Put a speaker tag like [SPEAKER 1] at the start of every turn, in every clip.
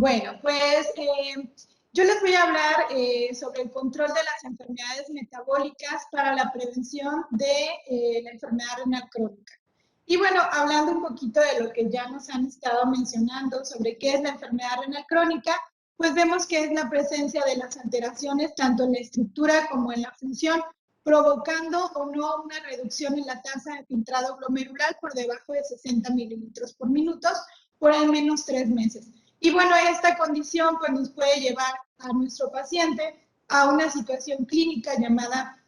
[SPEAKER 1] Bueno, pues yo les voy a hablar sobre el control de las enfermedades metabólicas para la prevención de la enfermedad renal crónica. Y bueno, hablando un poquito de lo que ya nos han estado mencionando sobre qué es la enfermedad renal crónica, pues vemos que es la presencia de las alteraciones tanto en la estructura como en la función, provocando o no una reducción en la tasa de filtrado glomerular por debajo de 60 mililitros por minuto por al menos 3 meses. Y bueno, esta condición pues, nos puede llevar a nuestro paciente a una situación clínica llamada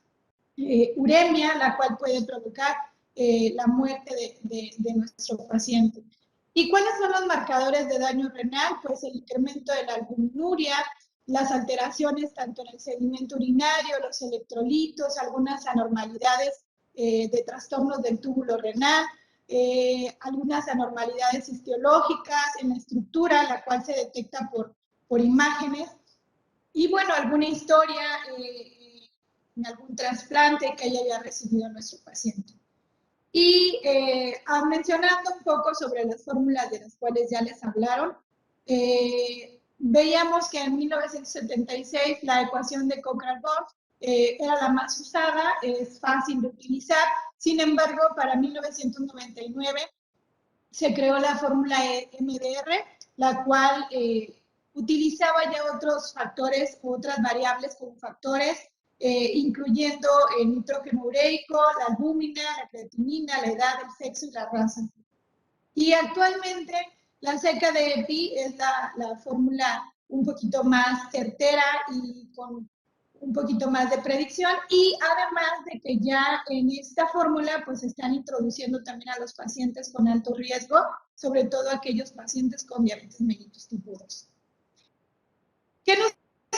[SPEAKER 1] uremia, la cual puede provocar la muerte de nuestro paciente. ¿Y cuáles son los marcadores de daño renal? Pues el incremento de la albuminuria, las alteraciones tanto en el sedimento urinario, los electrolitos, algunas anormalidades de trastornos del túbulo renal, algunas anormalidades histológicas en la estructura, la cual se detecta por imágenes, y bueno, alguna historia en algún trasplante que haya recibido nuestro paciente. Y mencionando un poco sobre las fórmulas de las cuales ya les hablaron, veíamos que en 1976 la ecuación de Cochrane-Bosch era la más usada, es fácil de utilizar. Sin embargo, para 1999 se creó la fórmula MDR, la cual utilizaba ya otros factores, otras variables como factores, incluyendo el nitrógeno ureico, la albúmina, la creatinina, la edad, el sexo y la raza. Y actualmente la CKD-EPI es la fórmula un poquito más certera y con un poquito más de predicción, y además de que ya en esta fórmula pues están introduciendo también a los pacientes con alto riesgo, sobre todo aquellos pacientes con diabetes mellitus tipo 2. ¿Qué nos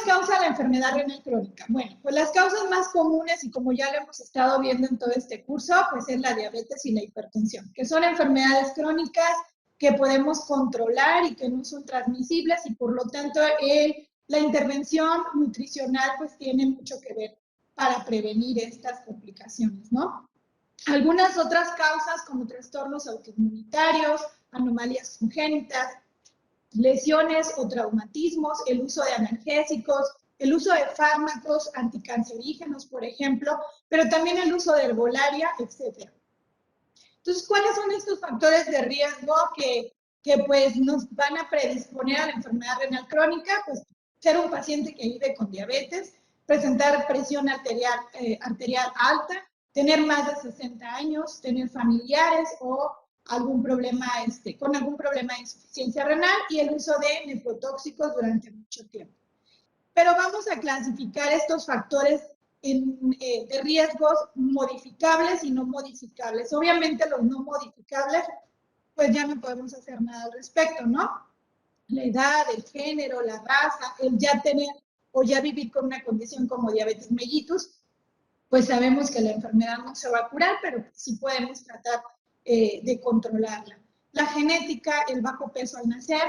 [SPEAKER 1] causa la enfermedad renal crónica? Bueno, pues las causas más comunes, y como ya lo hemos estado viendo en todo este curso, pues es la diabetes y la hipertensión, que son enfermedades crónicas que podemos controlar y que no son transmisibles, y por lo tanto la intervención nutricional pues tiene mucho que ver para prevenir estas complicaciones, ¿no? Algunas otras causas como trastornos autoinmunitarios, anomalías congénitas, lesiones o traumatismos, el uso de analgésicos, el uso de fármacos anticancerígenos, por ejemplo, pero también el uso de herbolaria, etc. Entonces, ¿cuáles son estos factores de riesgo que pues nos van a predisponer a la enfermedad renal crónica? Pues ser un paciente que vive con diabetes, presentar presión arterial alta, tener más de 60 años, tener familiares o algún problema, con algún problema de insuficiencia renal, y el uso de nefrotóxicos durante mucho tiempo. Pero vamos a clasificar estos factores de riesgos modificables y no modificables. Obviamente los no modificables, pues ya no podemos hacer nada al respecto, ¿no? La edad, el género, la raza, el ya tener o ya vivir con una condición como diabetes mellitus, pues sabemos que la enfermedad no se va a curar, pero sí podemos tratar de controlarla. La genética, el bajo peso al nacer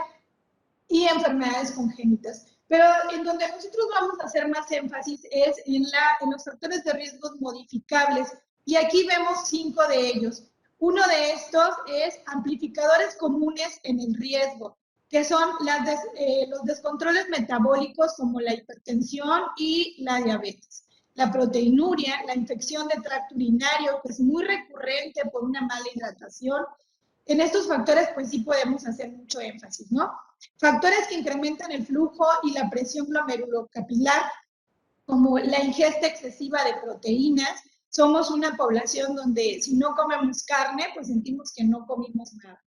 [SPEAKER 1] y enfermedades congénitas. Pero en donde nosotros vamos a hacer más énfasis es en los factores de riesgos modificables. Y aquí vemos 5 de ellos. Uno de estos es amplificadores comunes en el riesgo, que son los descontroles metabólicos como la hipertensión y la diabetes. La proteinuria, la infección de tracto urinario, que es muy recurrente por una mala hidratación. En estos factores, pues sí podemos hacer mucho énfasis, ¿no? Factores que incrementan el flujo y la presión glomerulocapilar, como la ingesta excesiva de proteínas. Somos una población donde si no comemos carne, pues sentimos que no comimos nada.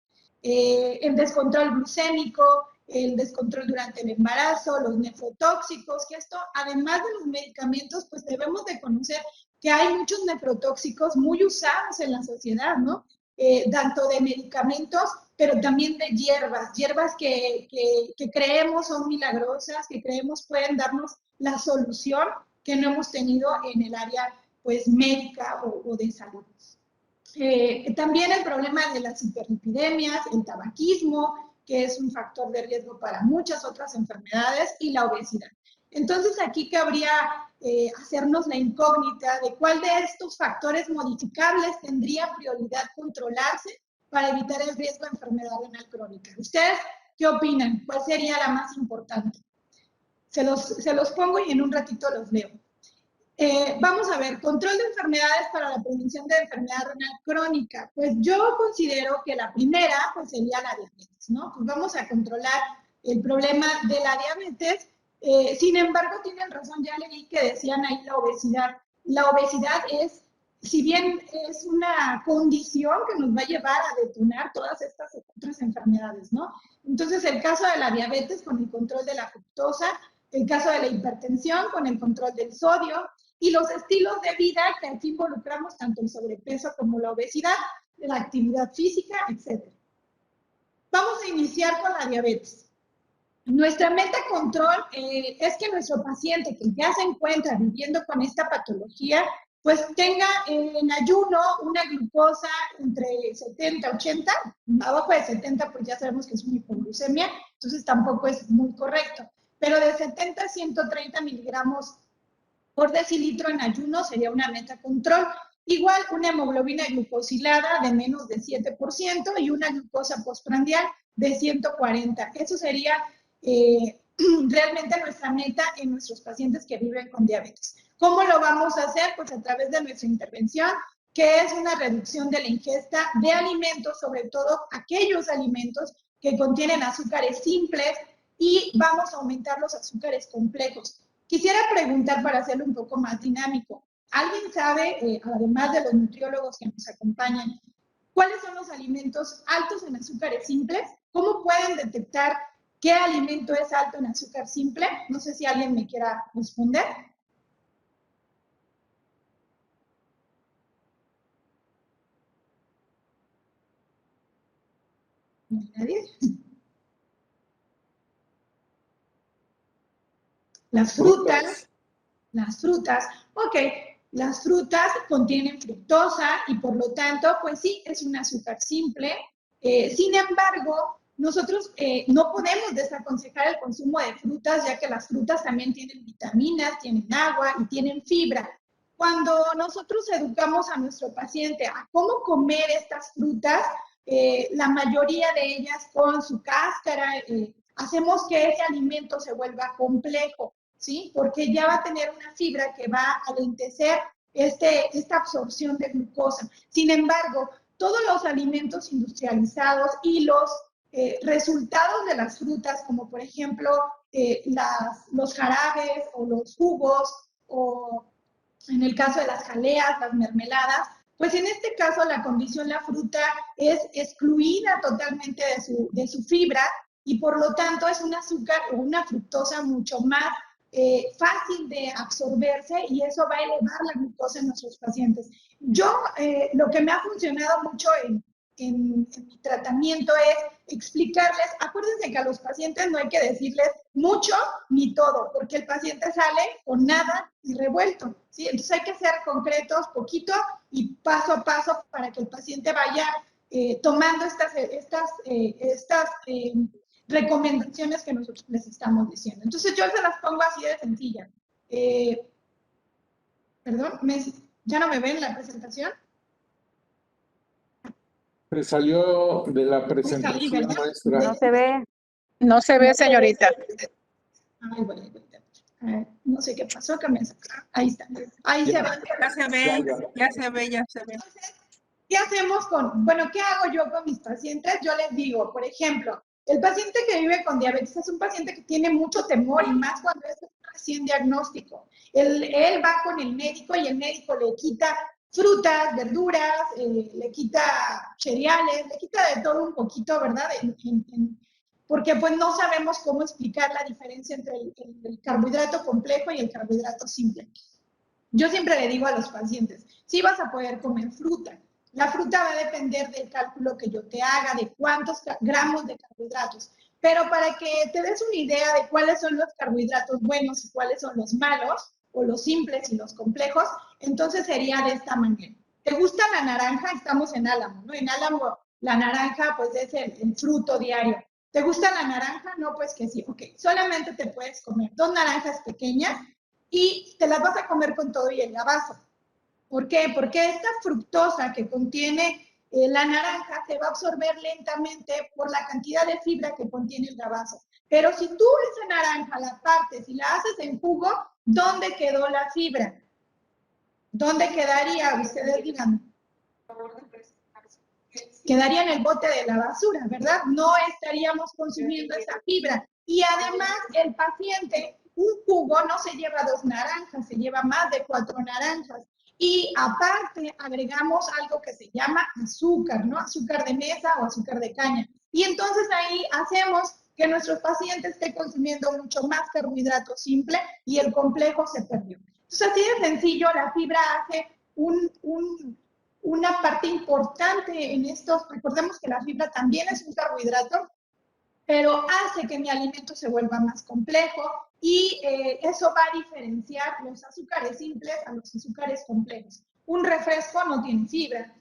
[SPEAKER 1] El descontrol glucémico, el descontrol durante el embarazo, los nefrotóxicos, que esto, además de los medicamentos, pues debemos de conocer que hay muchos nefrotóxicos muy usados en la sociedad, ¿no? Tanto de medicamentos, pero también de hierbas que creemos son milagrosas, que creemos pueden darnos la solución que no hemos tenido en el área pues médica o de salud. También el problema de las hiperlipidemias, el tabaquismo, que es un factor de riesgo para muchas otras enfermedades, y la obesidad. Entonces aquí cabría hacernos la incógnita de cuál de estos factores modificables tendría prioridad controlarse para evitar el riesgo de enfermedad renal crónica. Ustedes ¿Qué opinan? ¿Cuál sería la más importante? Se los pongo y en un ratito los leo. Vamos a ver, control de enfermedades para la prevención de enfermedad renal crónica. Pues yo considero que la primera pues sería la diabetes, ¿no? Pues vamos a controlar el problema de la diabetes. Sin embargo, tienen razón, ya leí que decían ahí la obesidad. La obesidad es, si bien es una condición que nos va a llevar a detonar todas estas otras enfermedades, ¿no? Entonces, el caso de la diabetes con el control de la fructosa, el caso de la hipertensión con el control del sodio, y los estilos de vida que aquí involucramos tanto el sobrepeso como la obesidad, la actividad física, etc. Vamos a iniciar con la diabetes. Nuestra meta control es que nuestro paciente que ya se encuentra viviendo con esta patología, pues tenga en ayuno una glucosa entre 70 y 80, abajo de 70 pues ya sabemos que es una hipoglucemia, entonces tampoco es muy correcto, pero de 70 a 130 miligramos por decilitro en ayuno sería una meta control. Igual una hemoglobina glucosilada de menos de 7% y una glucosa postprandial de 140. Eso sería realmente nuestra meta en nuestros pacientes que viven con diabetes. ¿Cómo lo vamos a hacer? Pues a través de nuestra intervención, que es una reducción de la ingesta de alimentos, sobre todo aquellos alimentos que contienen azúcares simples, y vamos a aumentar los azúcares complejos. Quisiera preguntar para hacerlo un poco más dinámico. ¿Alguien sabe, además de los nutriólogos que nos acompañan, cuáles son los alimentos altos en azúcares simples? ¿Cómo pueden detectar qué alimento es alto en azúcar simple? No sé si alguien me quiera responder. ¿No hay nadie? Las frutas. Las frutas, ok, las frutas contienen fructosa y por lo tanto, pues sí, es un azúcar simple. Sin embargo, nosotros no podemos desaconsejar el consumo de frutas, ya que las frutas también tienen vitaminas, tienen agua y tienen fibra. Cuando nosotros educamos a nuestro paciente a cómo comer estas frutas, la mayoría de ellas con su cáscara, hacemos que ese alimento se vuelva complejo. ¿Sí? Porque ya va a tener una fibra que va a alentecer esta absorción de glucosa. Sin embargo, todos los alimentos industrializados y los resultados de las frutas, como por ejemplo los jarabes o los jugos, o en el caso de las jaleas, las mermeladas, pues en este caso la condición, la fruta es excluida totalmente de su fibra y por lo tanto es un azúcar o una fructosa mucho más fácil de absorberse y eso va a elevar la glucosa en nuestros pacientes. Yo, lo que me ha funcionado mucho en mi tratamiento es explicarles, acuérdense que a los pacientes no hay que decirles mucho ni todo, porque el paciente sale con nada y revuelto, ¿sí? Entonces hay que ser concretos, poquito y paso a paso para que el paciente vaya tomando estas recomendaciones que nosotros les estamos diciendo. Entonces yo se las pongo así de sencilla. Perdón, ¿ya no me ven la presentación?
[SPEAKER 2] Se salió de la presentación, maestra.
[SPEAKER 3] No se ve.
[SPEAKER 4] No se ve, señorita.
[SPEAKER 1] Ay, bueno, no sé qué pasó, que me sacaron. Ahí está. Ahí se ve.
[SPEAKER 4] Ya se ve, ya se ve, ya se ve.
[SPEAKER 1] Entonces, ¿qué hacemos bueno, qué hago yo con mis pacientes? Yo les digo, por ejemplo, el paciente que vive con diabetes es un paciente que tiene mucho temor y más cuando es un recién diagnóstico. Él va con el médico y el médico le quita frutas, verduras, le quita cereales, le quita de todo un poquito, ¿verdad? Porque pues no sabemos cómo explicar la diferencia entre el carbohidrato complejo y el carbohidrato simple. Yo siempre le digo a los pacientes, sí vas a poder comer fruta. La fruta va a depender del cálculo que yo te haga, de cuántos gramos de carbohidratos. Pero para que te des una idea de cuáles son los carbohidratos buenos y cuáles son los malos, o los simples y los complejos, entonces sería de esta manera. ¿Te gusta la naranja? Estamos en Álamo, ¿no? En Álamo la naranja pues es el fruto diario. ¿Te gusta la naranja? No, pues que sí. Ok, solamente te puedes comer 2 naranjas pequeñas y te las vas a comer con todo y el lavazo. ¿Por qué? Porque esta fructosa que contiene la naranja se va a absorber lentamente por la cantidad de fibra que contiene el gabazo. Pero si tú esa naranja la partes y la haces en jugo, ¿dónde quedó la fibra? ¿Dónde quedaría? Ustedes digan. Quedaría en el bote de la basura, ¿verdad? No estaríamos consumiendo esa fibra. Y además, el paciente, un jugo no se lleva 2 naranjas, se lleva más de 4 naranjas. Y aparte, agregamos algo que se llama azúcar, ¿no? Azúcar de mesa o azúcar de caña. Y entonces ahí hacemos que nuestros pacientes estén consumiendo mucho más carbohidrato simple y el complejo se perdió. Entonces, así de sencillo, la fibra hace una parte importante en estos. Recordemos que la fibra también es un carbohidrato, pero hace que mi alimento se vuelva más complejo y eso va a diferenciar los azúcares simples a los azúcares complejos. Un refresco no tiene fibra,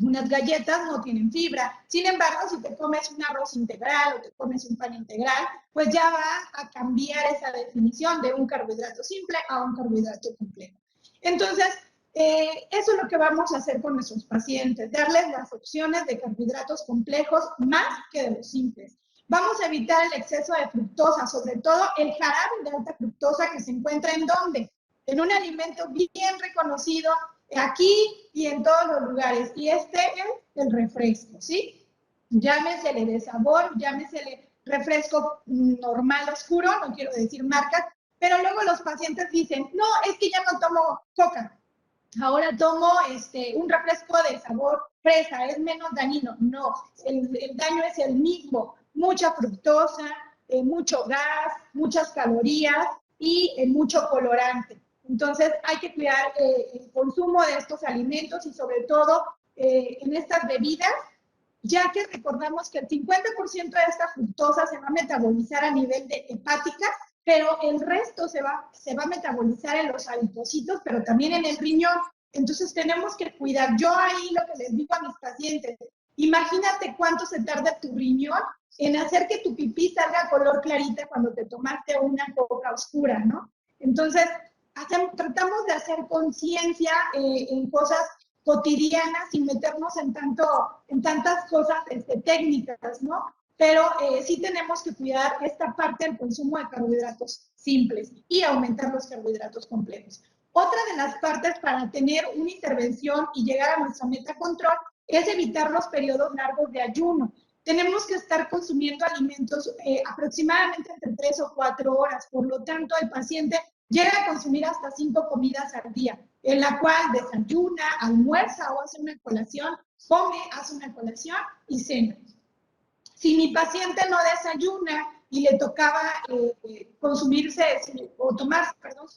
[SPEAKER 1] unas galletas no tienen fibra. Sin embargo, si te comes un arroz integral o te comes un pan integral, pues ya va a cambiar esa definición de un carbohidrato simple a un carbohidrato complejo. Entonces, eso es lo que vamos a hacer con nuestros pacientes, darles las opciones de carbohidratos complejos más que de los simples. Vamos a evitar el exceso de fructosa, sobre todo el jarabe de alta fructosa que se encuentra ¿en dónde? En un alimento bien reconocido aquí y en todos los lugares. Y este es el refresco, ¿sí? Llámesele de sabor, llámesele refresco normal oscuro, no quiero decir marcas, pero luego los pacientes dicen, no, es que ya no tomo coca. Ahora tomo un refresco de sabor fresa, es menos dañino. No, el daño es el mismo. Mucha fructosa, mucho gas, muchas calorías y mucho colorante. Entonces hay que cuidar el consumo de estos alimentos y sobre todo en estas bebidas, ya que recordamos que el 50% de esta fructosa se va a metabolizar a nivel de hepática, pero el resto se va a metabolizar en los adipocitos, pero también en el riñón. Entonces tenemos que cuidar. Yo ahí lo que les digo a mis pacientes, imagínate cuánto se tarda tu riñón en hacer que tu pipí salga color clarita cuando te tomaste una coca oscura, ¿no? Entonces, tratamos de hacer conciencia en cosas cotidianas sin meternos en tantas cosas técnicas, ¿no? Pero sí tenemos que cuidar esta parte del consumo de carbohidratos simples y aumentar los carbohidratos complejos. Otra de las partes para tener una intervención y llegar a nuestra meta control es evitar los periodos largos de ayuno. Tenemos que estar consumiendo alimentos aproximadamente entre 3 o 4 horas, por lo tanto el paciente llega a consumir hasta 5 comidas al día, en la cual desayuna, almuerza o hace una colación, come, hace una colación y cena. Si mi paciente no desayuna y le tocaba consumirse o tomar,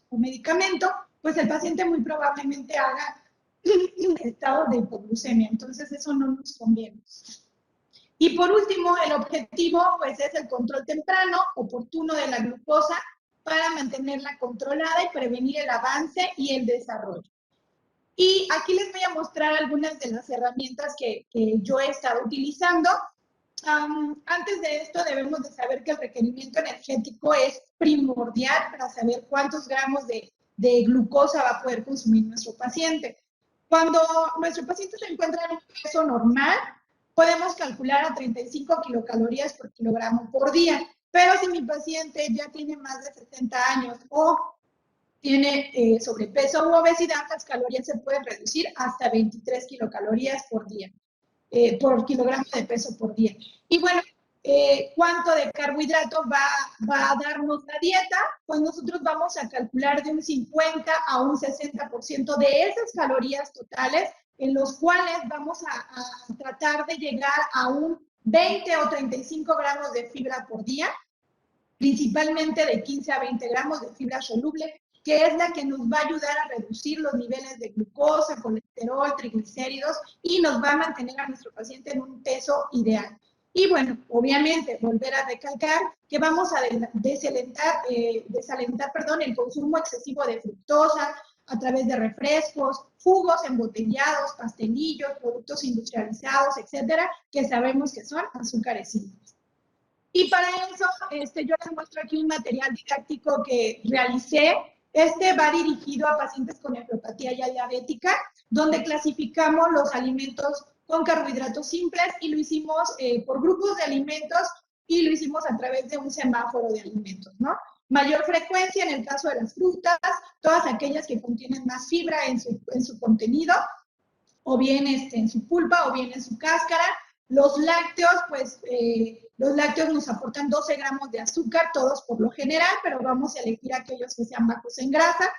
[SPEAKER 1] su medicamento, pues el paciente muy probablemente haga estado de hipoglucemia. Entonces eso no nos conviene. Y por último, el objetivo pues es el control temprano, oportuno de la glucosa para mantenerla controlada y prevenir el avance y el desarrollo. Y aquí les voy a mostrar algunas de las herramientas que yo he estado utilizando. Antes de esto debemos de saber que el requerimiento energético es primordial para saber cuántos gramos de glucosa va a poder consumir nuestro paciente. Cuando nuestro paciente se encuentra en un peso normal, podemos calcular a 35 kilocalorías por kilogramo por día. Pero si mi paciente ya tiene más de 60 años o tiene sobrepeso u obesidad, las calorías se pueden reducir hasta 23 kilocalorías por día, por kilogramo de peso por día. Y bueno, ¿cuánto de carbohidrato va a darnos la dieta? Pues nosotros vamos a calcular de un 50 a un 60% de esas calorías totales, en los cuales vamos a tratar de llegar a un 20 o 35 gramos de fibra por día, principalmente de 15 a 20 gramos de fibra soluble, que es la que nos va a ayudar a reducir los niveles de glucosa, colesterol, triglicéridos y nos va a mantener a nuestro paciente en un peso ideal. Y bueno, obviamente, volver a recalcar que vamos a desalentar el consumo excesivo de fructosa a través de refrescos, jugos embotellados, pastelillos, productos industrializados, etcétera, que sabemos que son azúcares simples. Y para eso, yo les muestro aquí un material didáctico que realicé. Va dirigido a pacientes con nefropatía ya diabética, donde clasificamos los alimentos con carbohidratos simples y lo hicimos por grupos de alimentos y lo hicimos a través de un semáforo de alimentos, ¿no? Mayor frecuencia en el caso de las frutas, todas aquellas que contienen más fibra en su contenido, o bien en su pulpa, o bien en su cáscara. Los lácteos, pues los lácteos nos aportan 12 gramos de azúcar, todos por lo general, pero vamos a elegir aquellos que sean bajos en grasa.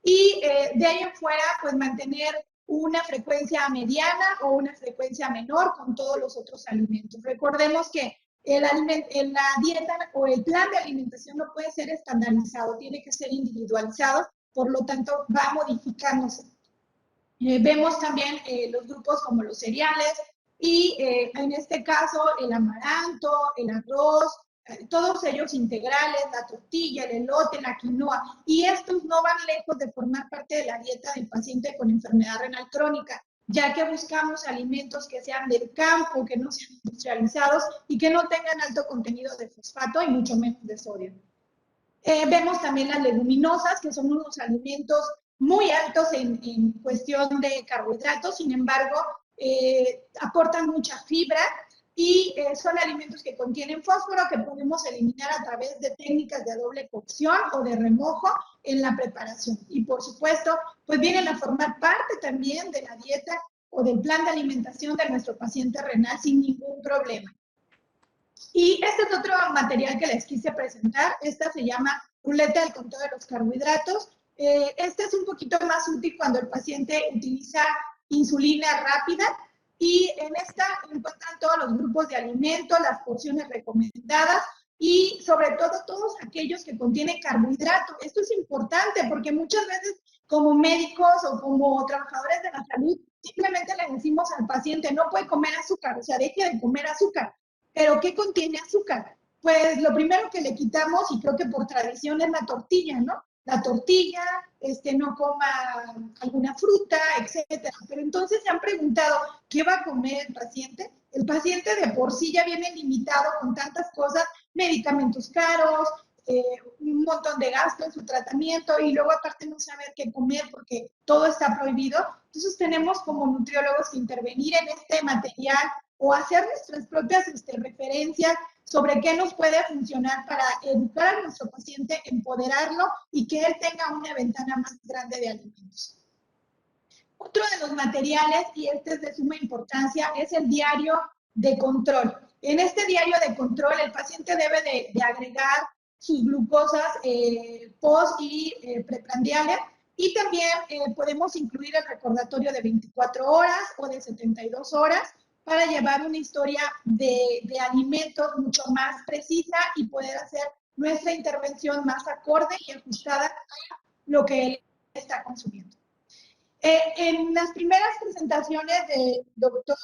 [SPEAKER 1] Y de ahí en fuera, pues mantener una frecuencia mediana o una frecuencia menor con todos los otros alimentos. Recordemos que la dieta o el plan de alimentación no puede ser estandarizado, tiene que ser individualizado, por lo tanto va modificándose. Vemos también los grupos como los cereales y en este caso el amaranto, el arroz, todos ellos integrales, la tortilla, el elote, la quinoa, y estos no van lejos de formar parte de la dieta del paciente con enfermedad renal crónica, ya que buscamos alimentos que sean del campo, que no sean industrializados y que no tengan alto contenido de fosfato y mucho menos de sodio. Vemos también las leguminosas, que son unos alimentos muy altos en cuestión de carbohidratos, sin embargo, aportan mucha fibra y son alimentos que contienen fósforo que podemos eliminar a través de técnicas de doble cocción o de remojo en la preparación. Y por supuesto, pues vienen a formar parte también de la dieta o del plan de alimentación de nuestro paciente renal sin ningún problema. Y este es otro material que les quise presentar. Esta se llama ruleta del conteo de los carbohidratos. Este es un poquito más útil cuando el paciente utiliza insulina rápida y en esta encuentran todos los grupos de alimentos, las porciones recomendadas y sobre todo todos aquellos que contienen carbohidratos. Esto es importante porque muchas veces como médicos o como trabajadores de la salud simplemente le decimos al paciente no puede comer azúcar, o sea, deje de comer azúcar. ¿Pero qué contiene azúcar? Pues lo primero que le quitamos, y creo que por tradición, es la tortilla, ¿no? La tortilla, no coma alguna fruta, etcétera. Pero entonces se han preguntado, ¿qué va a comer el paciente? El paciente de por sí ya viene limitado con tantas cosas, medicamentos caros, un montón de gasto en su tratamiento y luego aparte no saber qué comer porque todo está prohibido. Entonces tenemos como nutriólogos que intervenir en este material o hacer nuestras propias referencias sobre qué nos puede funcionar para educar a nuestro paciente, empoderarlo y que él tenga una ventana más grande de alimentos. Otro de los materiales, y este es de suma importancia, es el diario de control. En este diario de control, el paciente debe de agregar sus glucosas post y preprandiales, y también podemos incluir el recordatorio de 24 horas o de 72 horas para llevar una historia de alimentos mucho más precisa y poder hacer nuestra intervención más acorde y ajustada a lo que él está consumiendo. En las primeras presentaciones de doctor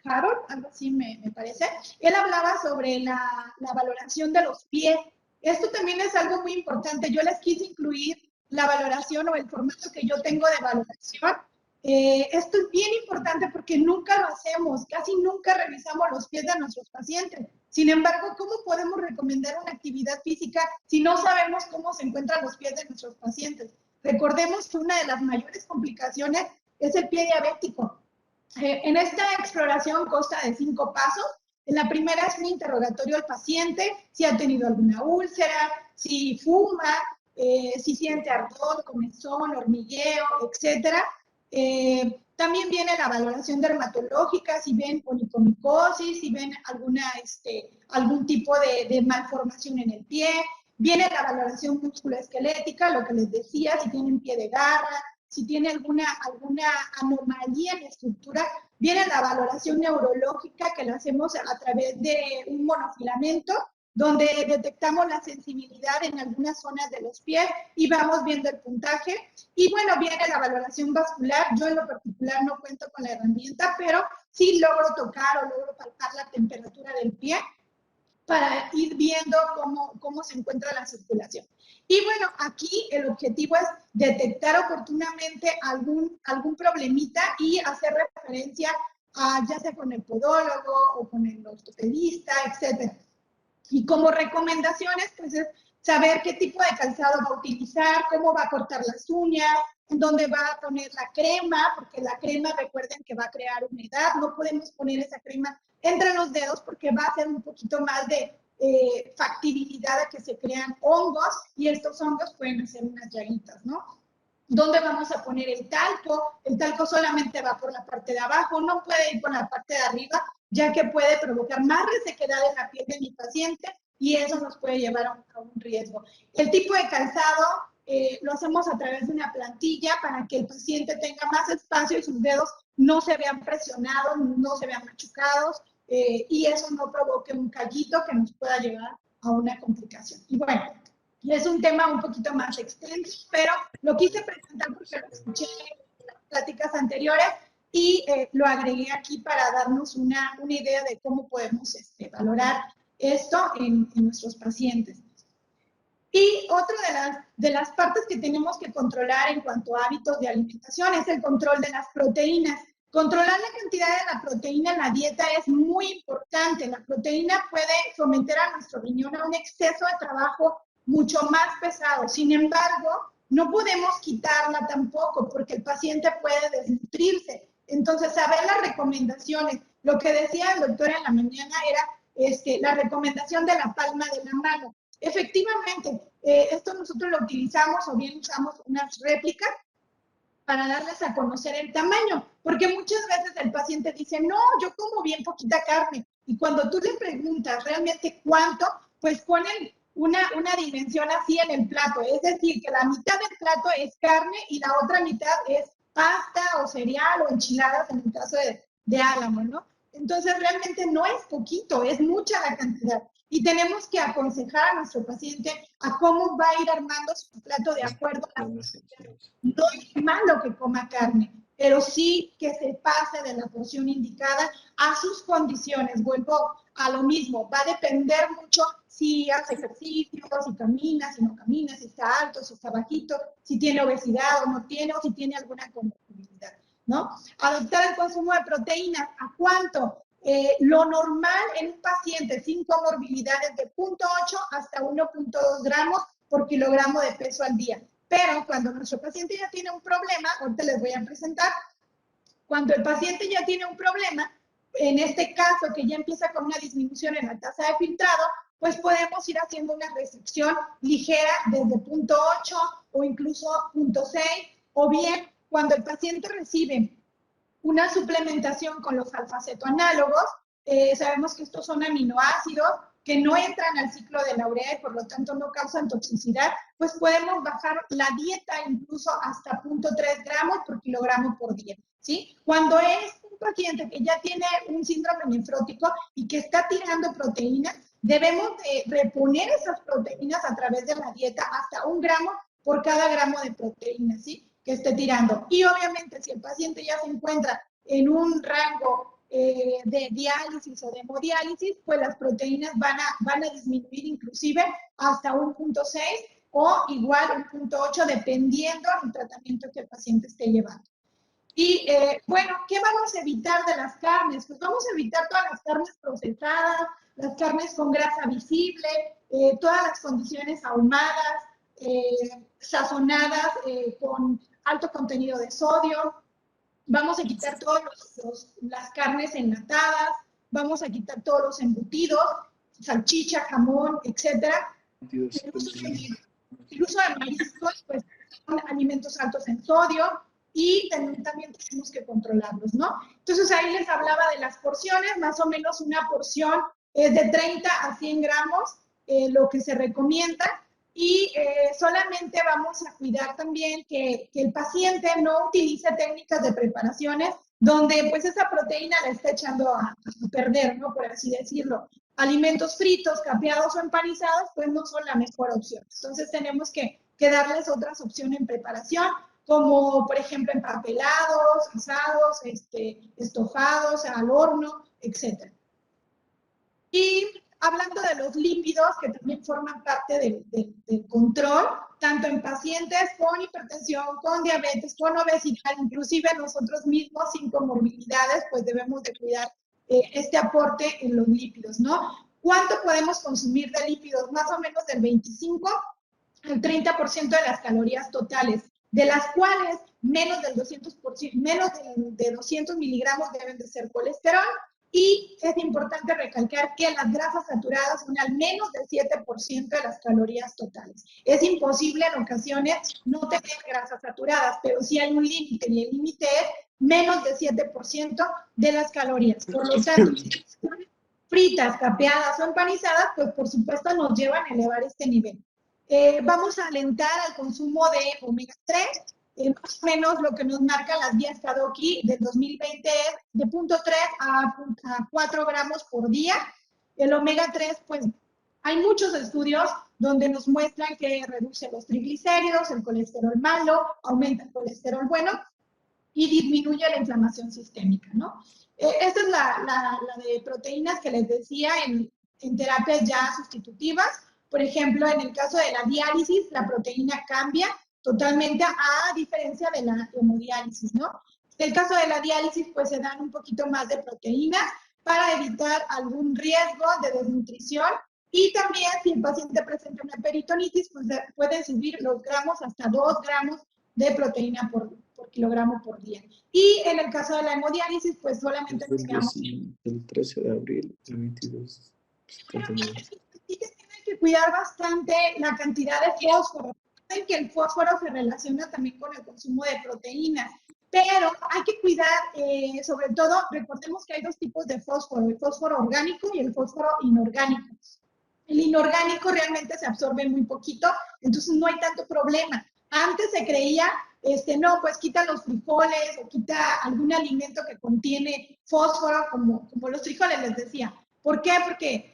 [SPEAKER 1] Harold, algo así me parece, él hablaba sobre la valoración de los pies. Esto también es algo muy importante. Yo les quise incluir la valoración o el formato que yo tengo de valoración. Esto es bien importante porque nunca lo hacemos, casi nunca revisamos los pies de nuestros pacientes. Sin embargo, ¿cómo podemos recomendar una actividad física si no sabemos cómo se encuentran los pies de nuestros pacientes? Recordemos que una de las mayores complicaciones es el pie diabético. En esta exploración consta de 5 pasos. En la primera es un interrogatorio al paciente, si ha tenido alguna úlcera, si fuma, si siente ardor, comezón, hormigueo, etcétera. También viene la valoración dermatológica, si ven onicomicosis, si ven algún tipo de malformación en el pie. Viene la valoración musculoesquelética, lo que les decía, si tienen pie de garra, si tiene alguna anomalía en la estructura. Viene la valoración neurológica, que la hacemos a través de un monofilamento, donde detectamos la sensibilidad en algunas zonas de los pies y vamos viendo el puntaje. Y bueno, viene la valoración vascular. Yo en lo particular no cuento con la herramienta, pero sí logro tocar o logro palpar la temperatura del pie para ir viendo cómo se encuentra la circulación. Y bueno, aquí el objetivo es detectar oportunamente algún problemita y hacer referencia a, ya sea con el podólogo o con el ortopedista, etcétera. Y como recomendaciones, pues es saber qué tipo de calzado va a utilizar, cómo va a cortar las uñas, donde va a poner la crema, porque la crema, recuerden que va a crear humedad, no podemos poner esa crema entre los dedos porque va a hacer un poquito más de factibilidad a que se crean hongos, y estos hongos pueden hacer unas llaguitas, ¿no? ¿Dónde vamos a poner el talco? El talco solamente va por la parte de abajo, no puede ir por la parte de arriba, ya que puede provocar más resequedad en la piel de mi paciente y eso nos puede llevar a un riesgo. El tipo de calzado lo hacemos a través de una plantilla para que el paciente tenga más espacio y sus dedos no se vean presionados, no se vean machucados y eso no provoque un callito que nos pueda llevar a una complicación. Y bueno, es un tema un poquito más extenso, pero lo quise presentar porque lo escuché en las pláticas anteriores y lo agregué aquí para darnos una idea de cómo podemos valorar esto en nuestros pacientes. Y otra de las partes que tenemos que controlar en cuanto a hábitos de alimentación es el control de las proteínas. Controlar la cantidad de la proteína en la dieta es muy importante. La proteína puede someter a nuestro riñón a un exceso de trabajo mucho más pesado. Sin embargo, no podemos quitarla tampoco porque el paciente puede desnutrirse. Entonces, saber las recomendaciones. Lo que decía el doctor en la mañana era la recomendación de la palma de la mano. Efectivamente, esto nosotros lo utilizamos o bien usamos unas réplicas para darles a conocer el tamaño, porque muchas veces el paciente dice, no, yo como bien poquita carne, y cuando tú le preguntas realmente cuánto, pues ponen una dimensión así en el plato, es decir, que la mitad del plato es carne y la otra mitad es pasta o cereal o enchiladas en el caso de Álamo, ¿no? Entonces realmente no es poquito, es mucha la cantidad. Y tenemos que aconsejar a nuestro paciente a cómo va a ir armando su plato de acuerdo a la necesidad. No es malo que coma carne, pero sí que se pase de la porción indicada a sus condiciones. Vuelvo a lo mismo, va a depender mucho si hace ejercicio, si camina, si no camina, si está alto, si está bajito, si tiene obesidad o no tiene, o si tiene alguna comorbilidad, ¿no? Adoptar el consumo de proteínas, ¿a cuánto? Lo normal en un paciente sin comorbilidades de 0.8 hasta 1.2 gramos por kilogramo de peso al día. Pero cuando nuestro paciente ya tiene un problema, ahorita les voy a presentar, cuando el paciente ya tiene un problema, en este caso que ya empieza con una disminución en la tasa de filtrado, pues podemos ir haciendo una restricción ligera desde 0.8 o incluso 0.6, o bien cuando el paciente recibe una suplementación con los alfa-cetoanálogos, sabemos que estos son aminoácidos que no entran al ciclo de la urea y por lo tanto no causan toxicidad, pues podemos bajar la dieta incluso hasta 0.3 gramos por kilogramo por día, ¿sí? Cuando es un paciente que ya tiene un síndrome nefrótico y que está tirando proteínas, debemos de reponer esas proteínas a través de la dieta hasta 1 gramo por cada gramo de proteína, ¿sí?, que esté tirando. Y obviamente si el paciente ya se encuentra en un rango de diálisis o de hemodiálisis, pues las proteínas van a disminuir inclusive hasta 1.6 o igual 1.8 dependiendo del tratamiento que el paciente esté llevando. Y bueno, ¿qué vamos a evitar de las carnes? Pues vamos a evitar todas las carnes procesadas, las carnes con grasa visible, todas las condiciones ahumadas, sazonadas con alto contenido de sodio. Vamos a quitar todas las carnes enlatadas, vamos a quitar todos los embutidos, salchicha, jamón, etcétera. El uso de mariscos, pues son alimentos altos en sodio y también tenemos que controlarlos, ¿no? Entonces ahí les hablaba de las porciones, más o menos una porción es de 30 a 100 gramos, lo que se recomienda. Y solamente vamos a cuidar también que el paciente no utilice técnicas de preparaciones donde pues esa proteína la está echando a perder, ¿no?, por así decirlo. Alimentos fritos, capeados o empanizados pues no son la mejor opción. Entonces tenemos que darles otras opciones en preparación, como por ejemplo empapelados, asados, estofados, al horno, etc. Y hablando de los lípidos, que también forman parte del control, tanto en pacientes con hipertensión, con diabetes, con obesidad, inclusive nosotros mismos sin comorbilidades, pues debemos de cuidar este aporte en los lípidos, ¿no? ¿Cuánto podemos consumir de lípidos? Más o menos del 25 al 30% de las calorías totales. de las cuales menos del 200%, menos de 200 miligramos deben de ser colesterol. Y es importante recalcar que las grasas saturadas son al menos del 7% de las calorías totales. Es imposible en ocasiones no tener grasas saturadas, pero sí hay un límite, y el límite es menos del 7% de las calorías. Por lo tanto, fritas, capeadas o empanizadas, pues por supuesto nos llevan a elevar este nivel. Vamos a alentar al consumo de omega 3. Más o menos lo que nos marca las guías Kadoki del 2020 es de 0.3 a 4 gramos por día. El omega 3, pues hay muchos estudios donde nos muestran que reduce los triglicéridos, el colesterol malo, aumenta el colesterol bueno y disminuye la inflamación sistémica, ¿no? Esta es la de proteínas que les decía en terapias ya sustitutivas. Por ejemplo, en el caso de la diálisis, la proteína cambia totalmente a diferencia de la hemodiálisis, ¿no? En el caso de la diálisis, pues se dan un poquito más de proteína para evitar algún riesgo de desnutrición y también si el paciente presenta una peritonitis, pues pueden subir los gramos hasta 2 gramos de proteína por kilogramo por día. Y en el caso de la hemodiálisis, pues solamente nos quedamos...
[SPEAKER 2] El 13 de abril, el 22.
[SPEAKER 1] Sí que tienen que cuidar bastante la cantidad de fósforo. Saben que el fósforo se relaciona también con el consumo de proteínas, pero hay que cuidar, sobre todo, recordemos que hay dos tipos de fósforo, el fósforo orgánico y el fósforo inorgánico. El inorgánico realmente se absorbe muy poquito, entonces no hay tanto problema. Antes se creía, no, pues quita los frijoles o quita algún alimento que contiene fósforo, como los frijoles les decía. ¿Por qué? Porque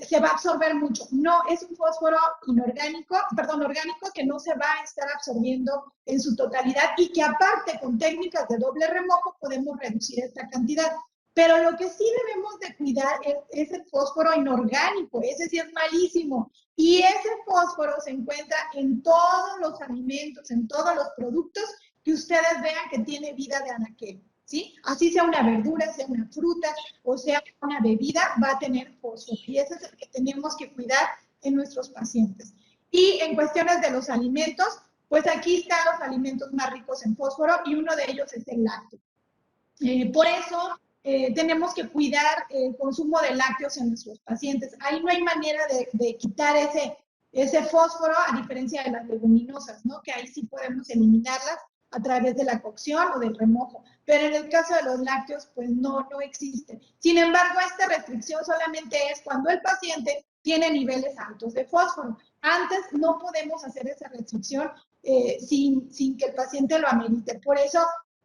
[SPEAKER 1] se va a absorber mucho. No, es un fósforo orgánico que no se va a estar absorbiendo en su totalidad y que aparte con técnicas de doble remojo podemos reducir esta cantidad. Pero lo que sí debemos de cuidar es el fósforo inorgánico, ese sí es malísimo. Y ese fósforo se encuentra en todos los alimentos, en todos los productos que ustedes vean que tiene vida de anaquel, ¿sí? Así sea una verdura, sea una fruta o sea una bebida, va a tener fósforo. Y ese es el que tenemos que cuidar en nuestros pacientes. Y en cuestiones de los alimentos, pues aquí están los alimentos más ricos en fósforo y uno de ellos es el lácteo. Por eso tenemos que cuidar el consumo de lácteos en nuestros pacientes. Ahí no hay manera de quitar ese fósforo, a diferencia de las leguminosas, ¿no? Que ahí sí podemos eliminarlas a través de la cocción o del remojo. Pero en el caso de los lácteos, pues no existe. Sin embargo, esta restricción solamente es cuando el paciente tiene niveles altos de fósforo. Antes no podemos hacer esa restricción sin que el paciente lo amerite. Por eso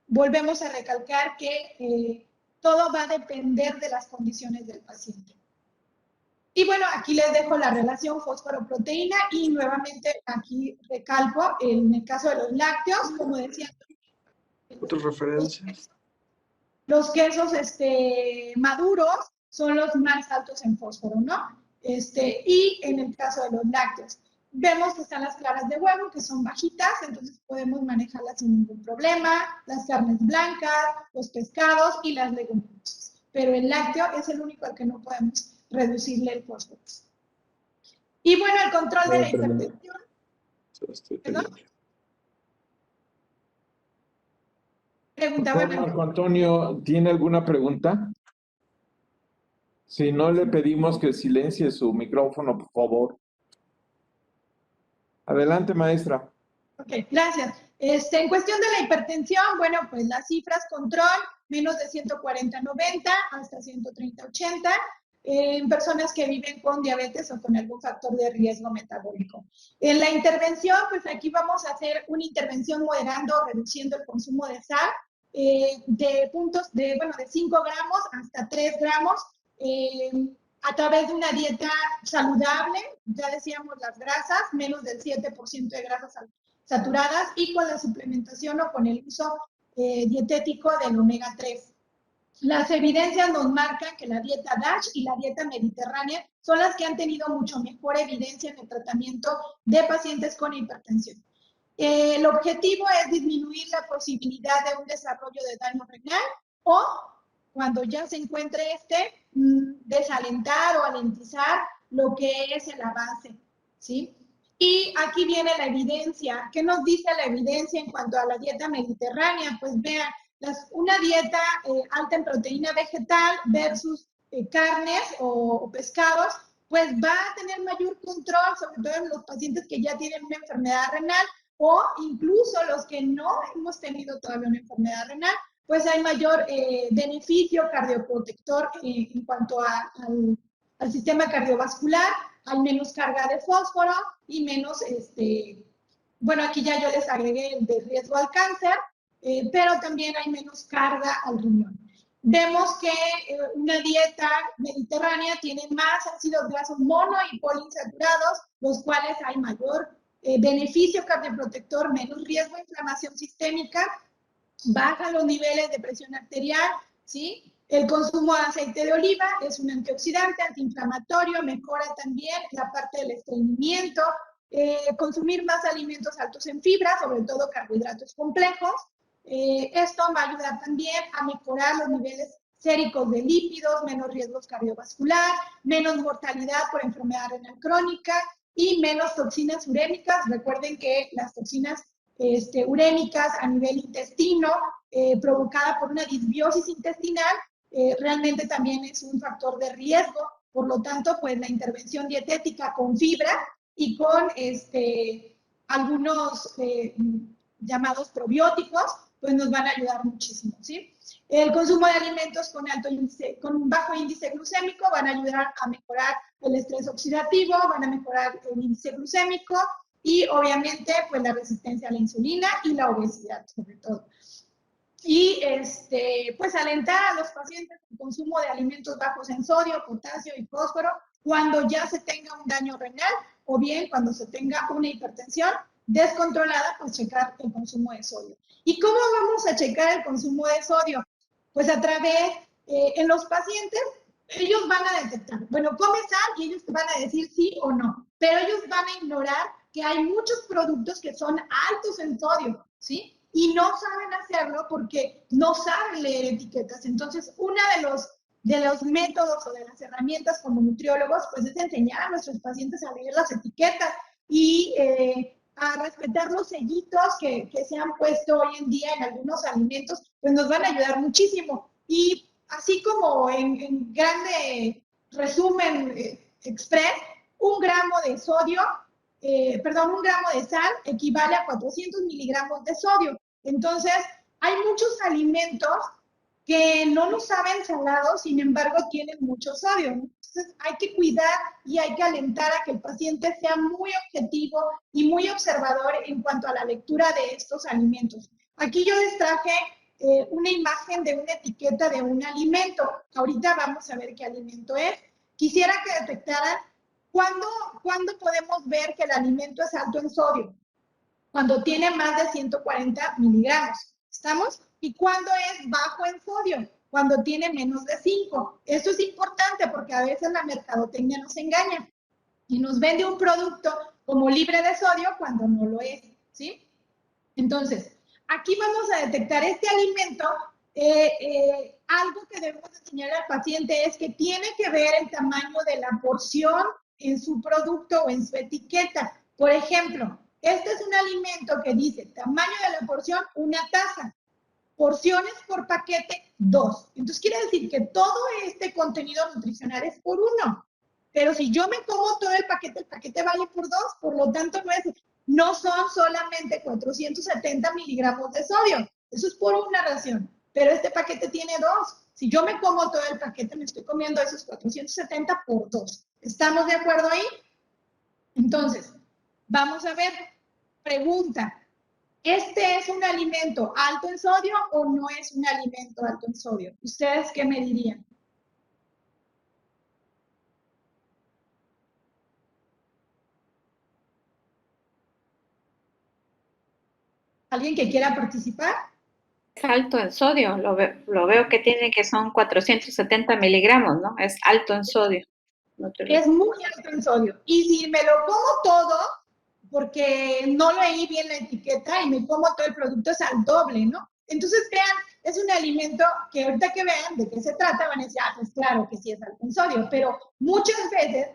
[SPEAKER 1] volvemos a recalcar que todo va a depender de las condiciones del paciente. Y bueno, aquí les dejo la relación fósforo-proteína y nuevamente aquí recalco en el caso de los lácteos, como decía.
[SPEAKER 2] ¿Otras referencias?
[SPEAKER 1] Los quesos maduros son los más altos en fósforo, ¿no? Y en el caso de los lácteos, vemos que están las claras de huevo, que son bajitas, entonces podemos manejarlas sin ningún problema, las carnes blancas, los pescados y las leguminosas. Pero el lácteo es el único al que no podemos reducirle el fósforo. Y bueno, el control de la hipertensión. ¿Perdón?
[SPEAKER 2] Doctor Marco Antonio, ¿tiene alguna pregunta? Si no, le pedimos que silencie su micrófono, por favor. Adelante, maestra.
[SPEAKER 1] Ok, gracias. En cuestión de la hipertensión, bueno, pues las cifras control, menos de 140/90 hasta 130/80, en personas que viven con diabetes o con algún factor de riesgo metabólico. En la intervención, pues aquí vamos a hacer una intervención moderando, reduciendo el consumo de sal, de 5 gramos hasta 3 gramos, a través de una dieta saludable, ya decíamos las grasas, menos del 7% de grasas saturadas, y con la suplementación o con el uso dietético del omega 3. Las evidencias nos marcan que la dieta DASH y la dieta mediterránea son las que han tenido mucho mejor evidencia en el tratamiento de pacientes con hipertensión. El objetivo es disminuir la posibilidad de un desarrollo de daño renal o, cuando ya se encuentre desalentar o alentizar lo que es el avance, ¿sí? Y aquí viene la evidencia. ¿Qué nos dice la evidencia en cuanto a la dieta mediterránea? Pues vean, una dieta alta en proteína vegetal versus carnes o pescados, pues va a tener mayor control, sobre todo en los pacientes que ya tienen una enfermedad renal o incluso los que no hemos tenido todavía una enfermedad renal, pues hay mayor beneficio cardioprotector en cuanto al sistema cardiovascular, hay menos carga de fósforo y menos, bueno, aquí ya yo les agregué el de riesgo al cáncer, pero también hay menos carga al riñón. Vemos que una dieta mediterránea tiene más ácidos grasos mono y poliinsaturados, los cuales hay mayor beneficio cardioprotector, menos riesgo de inflamación sistémica, baja los niveles de presión arterial, ¿sí? El consumo de aceite de oliva es un antioxidante, antiinflamatorio, mejora también la parte del estreñimiento, consumir más alimentos altos en fibra, sobre todo carbohidratos complejos. Esto va a ayudar también a mejorar los niveles séricos de lípidos, menos riesgos cardiovascular, menos mortalidad por enfermedad renal crónica y menos toxinas urémicas. Recuerden que las toxinas urémicas a nivel intestino, provocada por una disbiosis intestinal, realmente también es un factor de riesgo. Por lo tanto, pues la intervención dietética con fibra y con algunos llamados probióticos, pues nos van a ayudar muchísimo, ¿sí? El consumo de alimentos con bajo índice glucémico van a ayudar a mejorar el estrés oxidativo, van a mejorar el índice glucémico y obviamente pues la resistencia a la insulina y la obesidad sobre todo. Y pues alentar a los pacientes el consumo de alimentos bajos en sodio, potasio y fósforo cuando ya se tenga un daño renal o bien cuando se tenga una hipertensión descontrolada, pues checar el consumo de sodio. ¿Y cómo vamos a checar el consumo de sodio? Pues a través, en los pacientes, ellos van a detectar, bueno, come sal y ellos van a decir sí o no, pero ellos van a ignorar que hay muchos productos que son altos en sodio, ¿sí? Y no saben hacerlo porque no saben leer etiquetas. Entonces, uno de los métodos o de las herramientas como nutriólogos, pues es enseñar a nuestros pacientes a leer las etiquetas y a respetar los sellitos que se han puesto hoy en día en algunos alimentos, pues nos van a ayudar muchísimo. Y así como en grande resumen express, un gramo de sal equivale a 400 miligramos de sodio. Entonces, hay muchos alimentos que no nos saben salados, sin embargo, tienen mucho sodio. Entonces, hay que cuidar y hay que alentar a que el paciente sea muy objetivo y muy observador en cuanto a la lectura de estos alimentos. Aquí yo les traje una imagen de una etiqueta de un alimento. Ahorita vamos a ver qué alimento es. Quisiera que detectaran cuándo podemos ver que el alimento es alto en sodio. Cuando tiene más de 140 miligramos. ¿Estamos? ¿Y cuándo es bajo en sodio? Cuando tiene menos de 5. Esto es importante porque a veces la mercadotecnia nos engaña y nos vende un producto como libre de sodio cuando no lo es, ¿sí? Entonces, aquí vamos a detectar este alimento. Algo que debemos enseñar al paciente es que tiene que ver el tamaño de la porción en su producto o en su etiqueta. Por ejemplo, este es un alimento que dice tamaño de la porción, una taza. Porciones por paquete, 2. Entonces quiere decir que todo este contenido nutricional es por 1. Pero si yo me como todo el paquete vale por 2. Por lo tanto, no son solamente 470 miligramos de sodio. Eso es por una ración. Pero este paquete tiene 2. Si yo me como todo el paquete, me estoy comiendo esos 470 por 2. ¿Estamos de acuerdo ahí? Entonces, vamos a ver. Pregunta. ¿Este es un alimento alto en sodio o no es un alimento alto en sodio? ¿Ustedes qué me dirían? ¿Alguien que quiera participar?
[SPEAKER 3] Es alto en sodio, lo veo que tiene que son 470 miligramos, ¿no? Es alto en sodio.
[SPEAKER 1] Es muy alto en sodio. Y si me lo como todo, porque no leí bien la etiqueta y me como todo el producto, es al doble, ¿no? Entonces, vean, es un alimento que ahorita que vean de qué se trata, van a decir, pues claro que sí es alto en sodio, pero muchas veces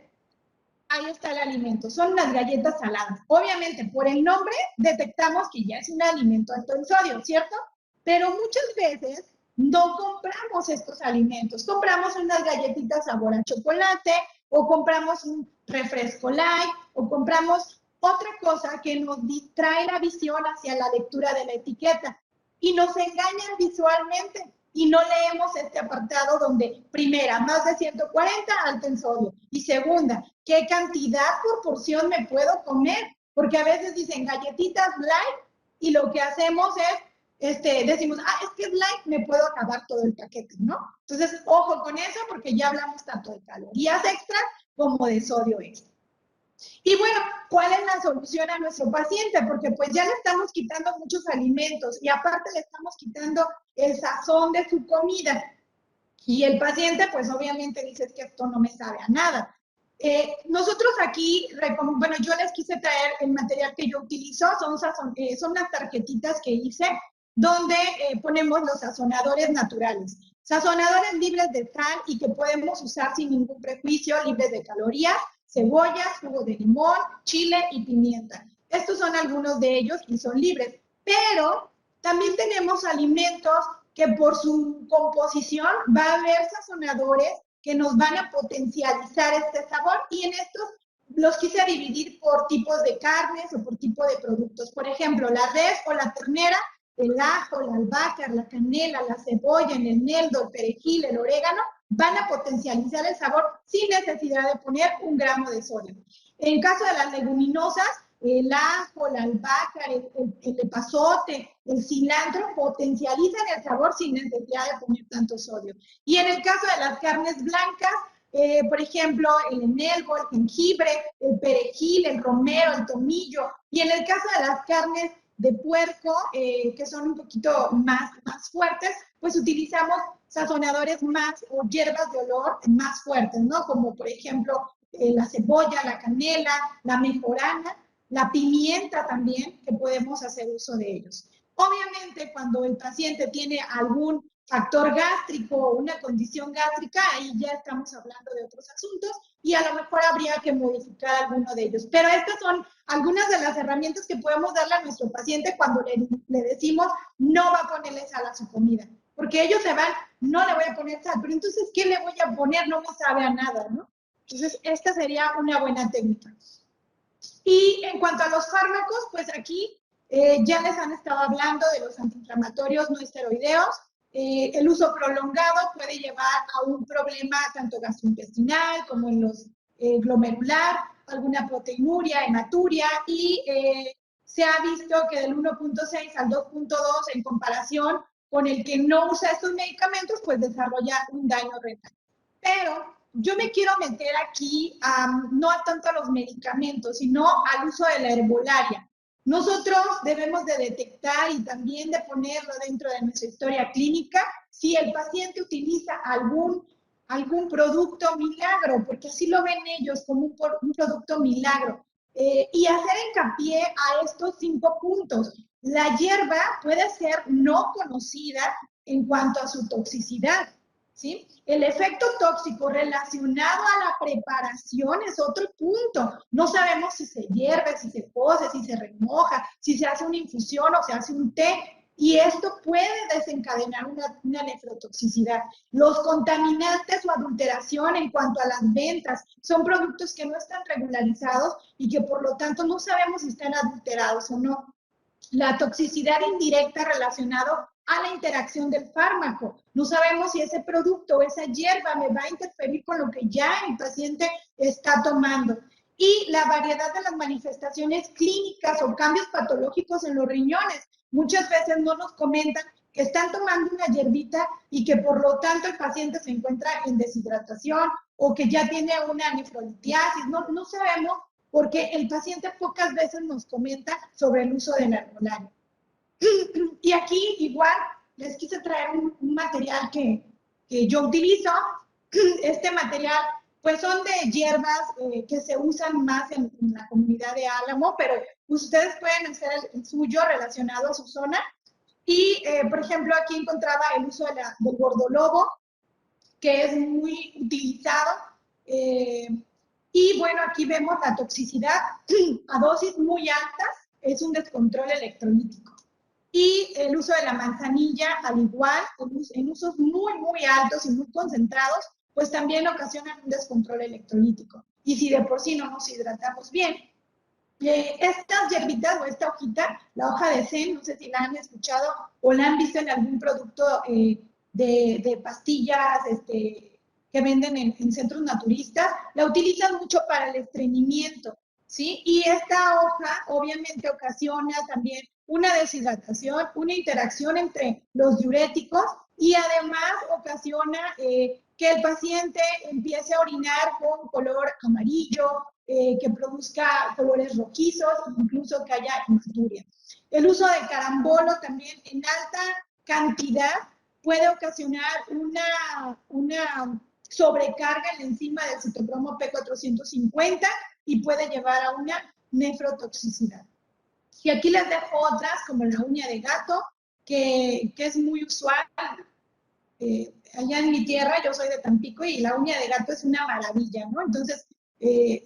[SPEAKER 1] ahí está el alimento. Son unas galletas saladas. Obviamente, por el nombre, detectamos que ya es un alimento alto en sodio, ¿cierto? Pero muchas veces no compramos estos alimentos. Compramos unas galletitas sabor a chocolate, o compramos un refresco light, o compramos otra cosa que nos distrae la visión hacia la lectura de la etiqueta. Y nos engañan visualmente. Y no leemos este apartado donde, primera, más de 140 alto en sodio. Y segunda, ¿qué cantidad por porción me puedo comer? Porque a veces dicen galletitas light y lo que hacemos es, decimos, es que es light, me puedo acabar todo el paquete, ¿no? Entonces, ojo con eso porque ya hablamos tanto de calorías extra como de sodio extra. Y bueno, ¿cuál es la solución a nuestro paciente? Porque pues ya le estamos quitando muchos alimentos y aparte le estamos quitando el sazón de su comida. Y el paciente pues obviamente dice que esto no me sabe a nada. Nosotros aquí, bueno, yo les quise traer el material que yo utilizo, son unas tarjetitas que hice donde ponemos los sazonadores naturales. Sazonadores libres de sal y que podemos usar sin ningún prejuicio, libres de calorías, cebollas, jugo de limón, chile y pimienta. Estos son algunos de ellos y son libres, pero también tenemos alimentos que por su composición va a haber sazonadores que nos van a potencializar este sabor y en estos los quise dividir por tipos de carnes o por tipo de productos. Por ejemplo, la res o la ternera, el ajo, la albahaca, la canela, la cebolla, el eneldo, el perejil, el orégano, van a potencializar el sabor sin necesidad de poner 1 gramo de sodio. En caso de las leguminosas, el ajo, la albahaca, el epazote, el cilantro potencializan el sabor sin necesidad de poner tanto sodio. Y en el caso de las carnes blancas, por ejemplo, el eneldo, el jengibre, el perejil, el romero, el tomillo. Y en el caso de las carnes de puerco, que son un poquito más fuertes, pues utilizamos sazonadores más o hierbas de olor más fuertes, ¿no? Como por ejemplo la cebolla, la canela, la mejorana, la pimienta también, que podemos hacer uso de ellos. Obviamente, cuando el paciente tiene algún factor gástrico o una condición gástrica, ahí ya estamos hablando de otros asuntos y a lo mejor habría que modificar alguno de ellos. Pero estas son algunas de las herramientas que podemos darle a nuestro paciente cuando le decimos no va a ponerle sal a su comida. Porque ellos se van, no le voy a poner sal, pero entonces, ¿qué le voy a poner? No me sabe a nada, ¿no? Entonces, esta sería una buena técnica. Y en cuanto a los fármacos, pues aquí ya les han estado hablando de los antiinflamatorios no esteroideos. El uso prolongado puede llevar a un problema tanto gastrointestinal como en los glomerular, alguna proteinuria, hematuria y se ha visto que del 1.6 al 2.2 en comparación con el que no usa estos medicamentos, pues desarrolla un daño renal. Pero yo me quiero meter aquí no a tanto a los medicamentos, sino al uso de la herbolaria. Nosotros debemos de detectar y también de ponerlo dentro de nuestra historia clínica si el paciente utiliza algún producto milagro, porque así lo ven ellos como un producto milagro. Y hacer hincapié a estos 5 puntos. La hierba puede ser no conocida en cuanto a su toxicidad, ¿sí? El efecto tóxico relacionado a la preparación es otro punto. No sabemos si se hierve, si se cose, si se remoja, si se hace una infusión o se hace un té. Y esto puede desencadenar una nefrotoxicidad. Los contaminantes o adulteración en cuanto a las ventas son productos que no están regularizados y que por lo tanto no sabemos si están adulterados o no. La toxicidad indirecta relacionada a la interacción del fármaco. No sabemos si ese producto o esa hierba me va a interferir con lo que ya el paciente está tomando. Y la variedad de las manifestaciones clínicas o cambios patológicos en los riñones. Muchas veces no nos comentan que están tomando una hierbita y que por lo tanto el paciente se encuentra en deshidratación o que ya tiene una nefrolitiasis. No sabemos porque el paciente pocas veces nos comenta sobre el uso de la herbolaria. Y aquí igual les quise traer un material que yo utilizo. Este material pues son de hierbas que se usan más en la comunidad de Álamo, pero ustedes pueden hacer el suyo relacionado a su zona. Y, por ejemplo, aquí encontraba el uso del gordolobo, que es muy utilizado Y bueno, aquí vemos la toxicidad a dosis muy altas, es un descontrol electrolítico. Y el uso de la manzanilla, al igual, en usos muy, muy altos y muy concentrados, pues también ocasionan un descontrol electrolítico. Y si de por sí no nos hidratamos bien. Estas hierbitas o esta hojita, la hoja de zen, no sé si la han escuchado o la han visto en algún producto de pastillas que venden en centros naturistas, la utilizan mucho para el estreñimiento, ¿sí? Y esta hoja obviamente ocasiona también una deshidratación, una interacción entre los diuréticos y además ocasiona que el paciente empiece a orinar con color amarillo, que produzca colores rojizos, incluso que haya hematuria. El uso de carambolo también en alta cantidad puede ocasionar una sobrecarga en la enzima del citocromo P450 y puede llevar a una nefrotoxicidad. Y aquí les dejo otras, como la uña de gato, que es muy usual. Allá en mi tierra, yo soy de Tampico, y la uña de gato es una maravilla, ¿no? Entonces,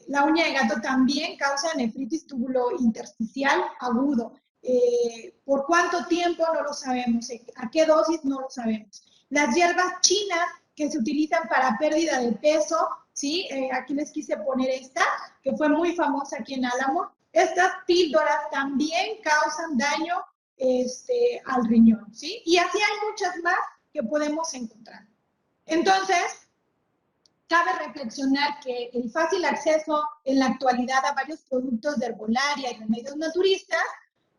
[SPEAKER 1] la uña de gato también causa nefritis tubulointersticial agudo. ¿Por cuánto tiempo? No lo sabemos. ¿A qué dosis? No lo sabemos. Las hierbas chinas que se utilizan para pérdida de peso, ¿sí? Aquí les quise poner esta, que fue muy famosa aquí en Álamo. Estas píldoras también causan daño al riñón, ¿sí? Y así hay muchas más que podemos encontrar. Entonces, cabe reflexionar que el fácil acceso en la actualidad a varios productos de herbolaria y remedios naturistas,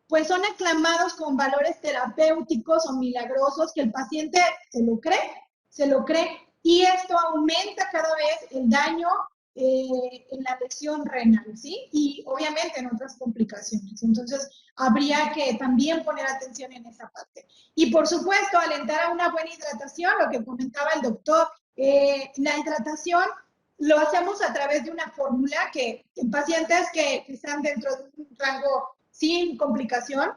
[SPEAKER 1] pues son aclamados con valores terapéuticos o milagrosos que el paciente se lo cree, y esto aumenta cada vez el daño en la lesión renal, ¿sí? Y obviamente en otras complicaciones. Entonces, habría que también poner atención en esa parte. Y por supuesto, alentar a una buena hidratación, lo que comentaba el doctor. La hidratación lo hacemos a través de una fórmula que en pacientes que están dentro de un rango sin complicación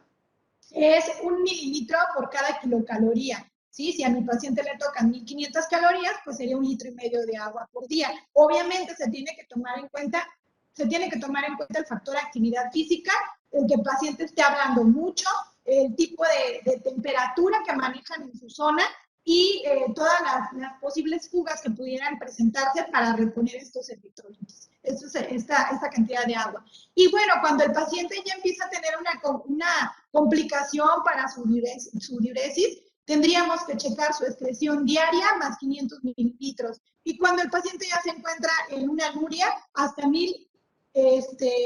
[SPEAKER 1] es 1 mililitro por cada kilocaloría. ¿Sí? Si a mi paciente le tocan 1.500 calorías, pues sería 1,5 litros de agua por día. Obviamente se tiene que tomar en cuenta el factor actividad física, el que el paciente esté hablando mucho, el tipo de temperatura que manejan en su zona y todas las posibles fugas que pudieran presentarse para reponer estos electrolitos, esta cantidad de agua. Y bueno, cuando el paciente ya empieza a tener una complicación para su diuresis, tendríamos que checar su excreción diaria más 500 mililitros. Y cuando el paciente ya se encuentra en una anuria, hasta 1,000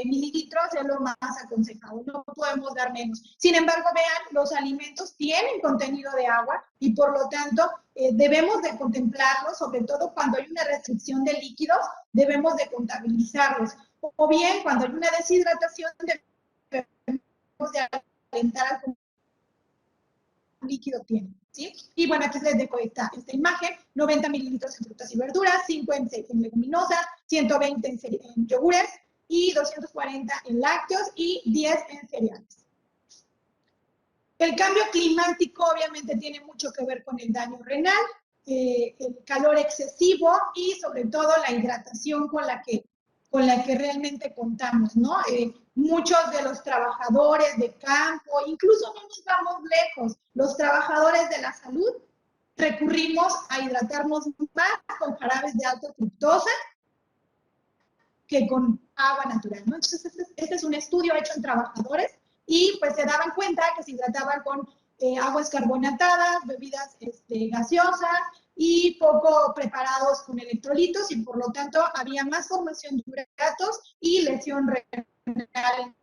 [SPEAKER 1] mililitros es lo más aconsejado. No podemos dar menos. Sin embargo, vean, los alimentos tienen contenido de agua y por lo tanto debemos de contemplarlos, sobre todo cuando hay una restricción de líquidos, debemos de contabilizarlos. O bien, cuando hay una deshidratación, debemos de alentar al líquido tiene, ¿sí? Y bueno, aquí les dejo esta imagen, 90 mililitros en frutas y verduras, 5 en leguminosas, 120 en yogures y 240 en lácteos y 10 en cereales. El cambio climático obviamente tiene mucho que ver con el daño renal, el calor excesivo y sobre todo la hidratación con la que realmente contamos, ¿no? Muchos de los trabajadores de campo, incluso no nos vamos lejos, los trabajadores de la salud, recurrimos a hidratarnos más con jarabes de alta fructosa que con agua natural, ¿no? Entonces, este es un estudio hecho en trabajadores y pues se daban cuenta que se hidrataban con aguas carbonatadas, bebidas gaseosas y poco preparados con electrolitos y por lo tanto había más formación de uratos y lesión renal.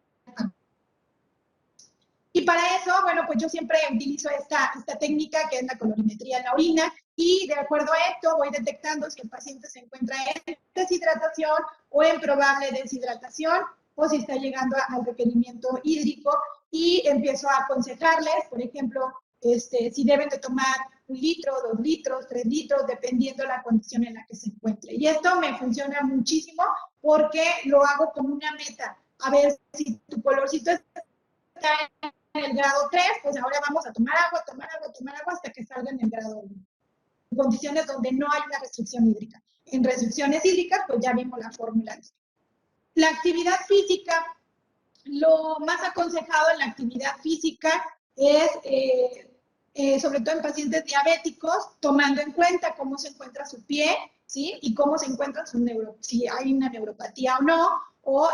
[SPEAKER 1] Y para eso, bueno, pues yo siempre utilizo esta técnica que es la colorimetría en la orina y de acuerdo a esto voy detectando si el paciente se encuentra en deshidratación o en probable deshidratación o si está llegando al requerimiento hídrico y empiezo a aconsejarles, por ejemplo, si deben de tomar 1 litro, 2 litros, 3 litros, dependiendo la condición en la que se encuentre. Y esto me funciona muchísimo porque lo hago como una meta. A ver, si tu colorcito está en el grado 3, pues ahora vamos a tomar agua hasta que salga en el grado 1. En condiciones donde no hay una restricción hídrica. en restricciones hídricas, pues ya vimos la fórmula. La actividad física, lo más aconsejado en la actividad física es, sobre todo en pacientes diabéticos, tomando en cuenta cómo se encuentra su pie, ¿sí? Y cómo se encuentra si hay una neuropatía o no, o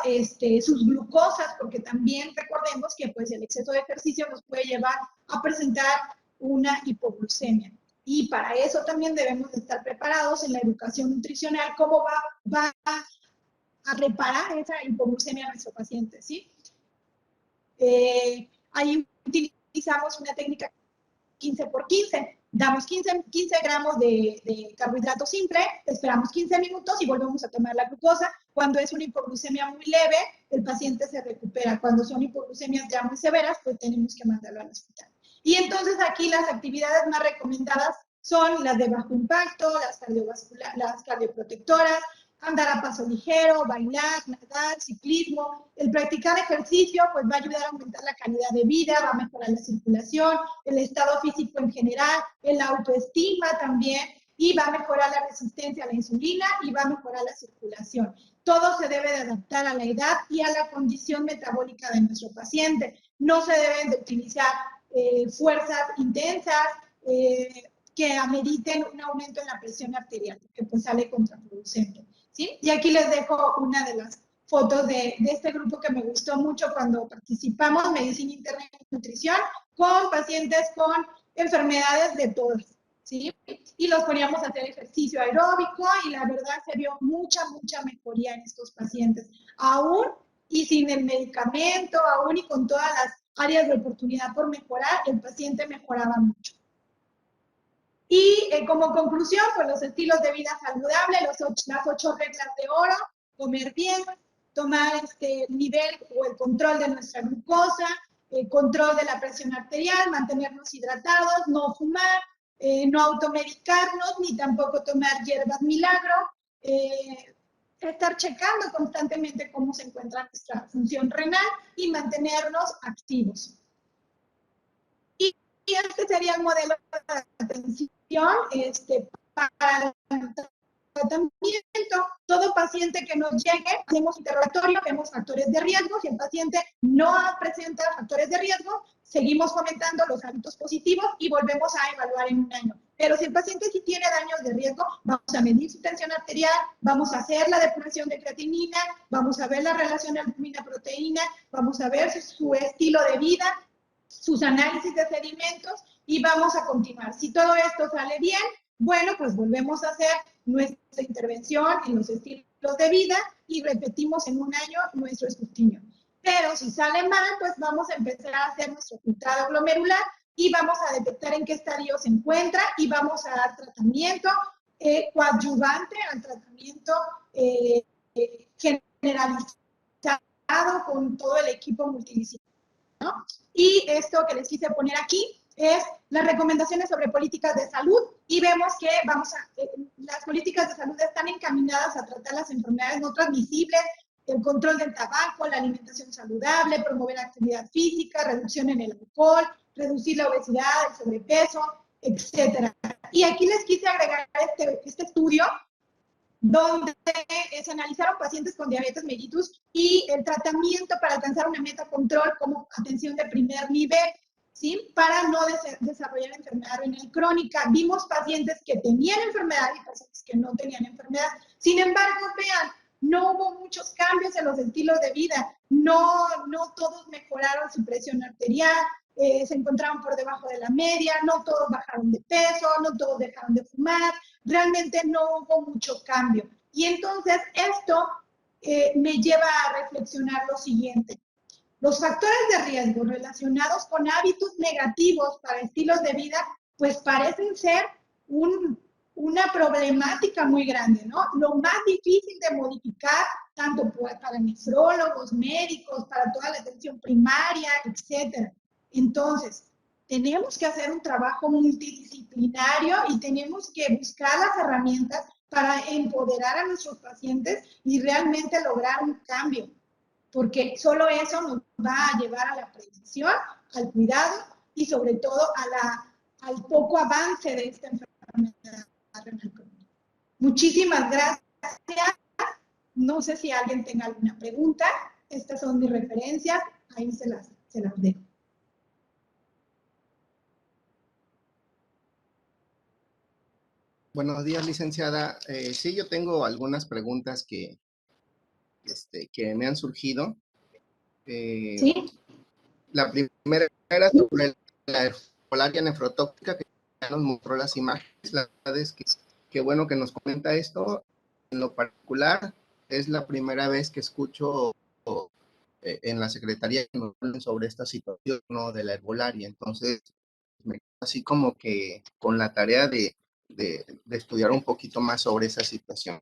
[SPEAKER 1] sus glucosas, porque también recordemos que pues, el exceso de ejercicio nos puede llevar a presentar una hipoglucemia. Y para eso también debemos de estar preparados en la educación nutricional, cómo va a reparar esa hipoglucemia a nuestro paciente, ¿sí? Ahí utilizamos una técnica 15x15. Damos 15 gramos de carbohidrato simple, esperamos 15 minutos y volvemos a tomar la glucosa. Cuando es una hipoglucemia muy leve, el paciente se recupera. Cuando son hipoglucemias ya muy severas, pues tenemos que mandarlo al hospital. Y entonces aquí las actividades más recomendadas son las de bajo impacto, las cardioprotectoras, andar a paso ligero, bailar, nadar, ciclismo. El practicar ejercicio pues va a ayudar a aumentar la calidad de vida, va a mejorar la circulación, el estado físico en general, el autoestima también, y va a mejorar la resistencia a la insulina y va a mejorar la circulación. Todo se debe de adaptar a la edad y a la condición metabólica de nuestro paciente. No se deben de utilizar fuerzas intensas que ameriten un aumento en la presión arterial, que pues sale contraproducente. ¿Sí? Y aquí les dejo una de las fotos de este grupo que me gustó mucho cuando participamos, Medicina Interna y Nutrición, con pacientes con enfermedades de todas, ¿sí? Y los poníamos a hacer ejercicio aeróbico y la verdad se vio mucha mejoría en estos pacientes, aún y sin el medicamento, aún y con todas las áreas de oportunidad por mejorar, el paciente mejoraba mucho. Y como conclusión, pues los estilos de vida saludable, las 8 reglas de oro: comer bien, tomar el nivel o el control de nuestra glucosa, control de la presión arterial, mantenernos hidratados, no fumar, no automedicarnos, ni tampoco tomar hierbas milagro, estar checando constantemente cómo se encuentra nuestra función renal y mantenernos activos. Y este sería el modelo de atención para el tratamiento. Todo paciente que nos llegue, hacemos interrogatorio, vemos factores de riesgo. Si el paciente no presenta factores de riesgo, seguimos fomentando los hábitos positivos y volvemos a evaluar en un año. Pero si el paciente sí tiene daños de riesgo, vamos a medir su tensión arterial, vamos a hacer la depuración de creatinina, vamos a ver la relación albumina-proteína, vamos a ver su estilo de vida, sus análisis de sedimentos y vamos a continuar. Si todo esto sale bien, bueno, pues volvemos a hacer nuestra intervención en los estilos de vida y repetimos en un año nuestro escrutinio. Pero si sale mal, pues vamos a empezar a hacer nuestro filtrado glomerular y vamos a detectar en qué estadio se encuentra y vamos a dar tratamiento coadyuvante al tratamiento generalizado con todo el equipo multidisciplinario, ¿no? Y esto que les quise poner aquí es las recomendaciones sobre políticas de salud y vemos que las políticas de salud están encaminadas a tratar las enfermedades no transmisibles, el control del tabaco, la alimentación saludable, promover actividad física, reducción en el alcohol, reducir la obesidad, el sobrepeso, etc. Y aquí les quise agregar este estudio donde se analizaron pacientes con diabetes mellitus y el tratamiento para alcanzar una meta control como atención de primer nivel, ¿sí? Para no desarrollar enfermedad renal crónica. Vimos pacientes que tenían enfermedad y pacientes que no tenían enfermedad. Sin embargo, vean, no hubo muchos cambios en los estilos de vida. No todos mejoraron su presión arterial, se encontraban por debajo de la media, no todos bajaron de peso, no todos dejaron de fumar, realmente no hubo mucho cambio. Y entonces esto me lleva a reflexionar lo siguiente. Los factores de riesgo relacionados con hábitos negativos para estilos de vida, pues parecen ser una problemática muy grande, ¿no? Lo más difícil de modificar, tanto para nefrólogos, médicos, para toda la atención primaria, etcétera. Entonces, tenemos que hacer un trabajo multidisciplinario y tenemos que buscar las herramientas para empoderar a nuestros pacientes y realmente lograr un cambio, porque solo eso nos va a llevar a la prevención, al cuidado y sobre todo al poco avance de esta enfermedad renal crónica. Muchísimas gracias. No sé si alguien tenga alguna pregunta. Estas son mis referencias. Ahí se las dejo.
[SPEAKER 5] Buenos días, licenciada. Sí, yo tengo algunas preguntas que me han surgido.
[SPEAKER 1] ¿Sí?
[SPEAKER 5] La primera era sobre la herbolaria nefrotóxica, que ya nos mostró las imágenes. La verdad es que qué bueno que nos comenta esto. En lo particular, es la primera vez que escucho en la Secretaría que nos hablen sobre esta situación, ¿no?, de la herbolaria. Entonces, me quedo así como que con la tarea de estudiar un poquito más sobre esa situación.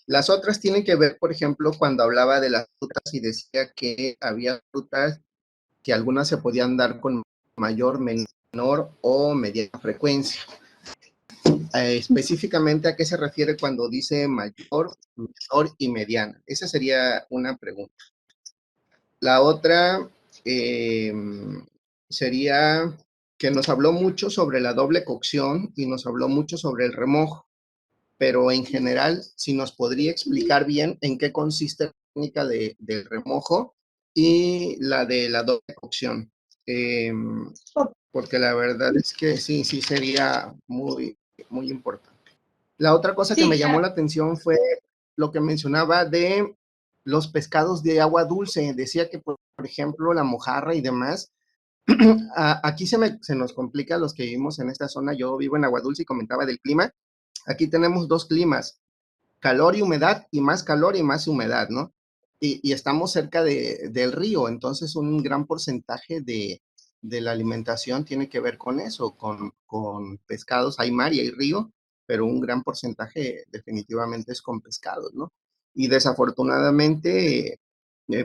[SPEAKER 5] Las otras tienen que ver, por ejemplo, cuando hablaba de las frutas y decía que había frutas que algunas se podían dar con mayor, menor o mediana frecuencia. Específicamente, ¿a qué se refiere cuando dice mayor, menor y mediana? Esa sería una pregunta. La otra sería que nos habló mucho sobre la doble cocción y nos habló mucho sobre el remojo, pero en general, si nos podría explicar bien en qué consiste la técnica del remojo y la de la doble cocción. Porque la verdad es que sí sería muy, muy importante. La otra cosa que me llamó la atención fue lo que mencionaba de los pescados de agua dulce. Decía que, por ejemplo, la mojarra y demás. Aquí se nos complica a los que vivimos en esta zona. Yo vivo en Agua Dulce y comentaba del clima. Aquí tenemos dos climas, calor y humedad, y más calor y más humedad, ¿no? Y estamos cerca del río, entonces un gran porcentaje de la alimentación tiene que ver con eso, con pescados. Hay mar y hay río, pero un gran porcentaje definitivamente es con pescados, ¿no? Y desafortunadamente,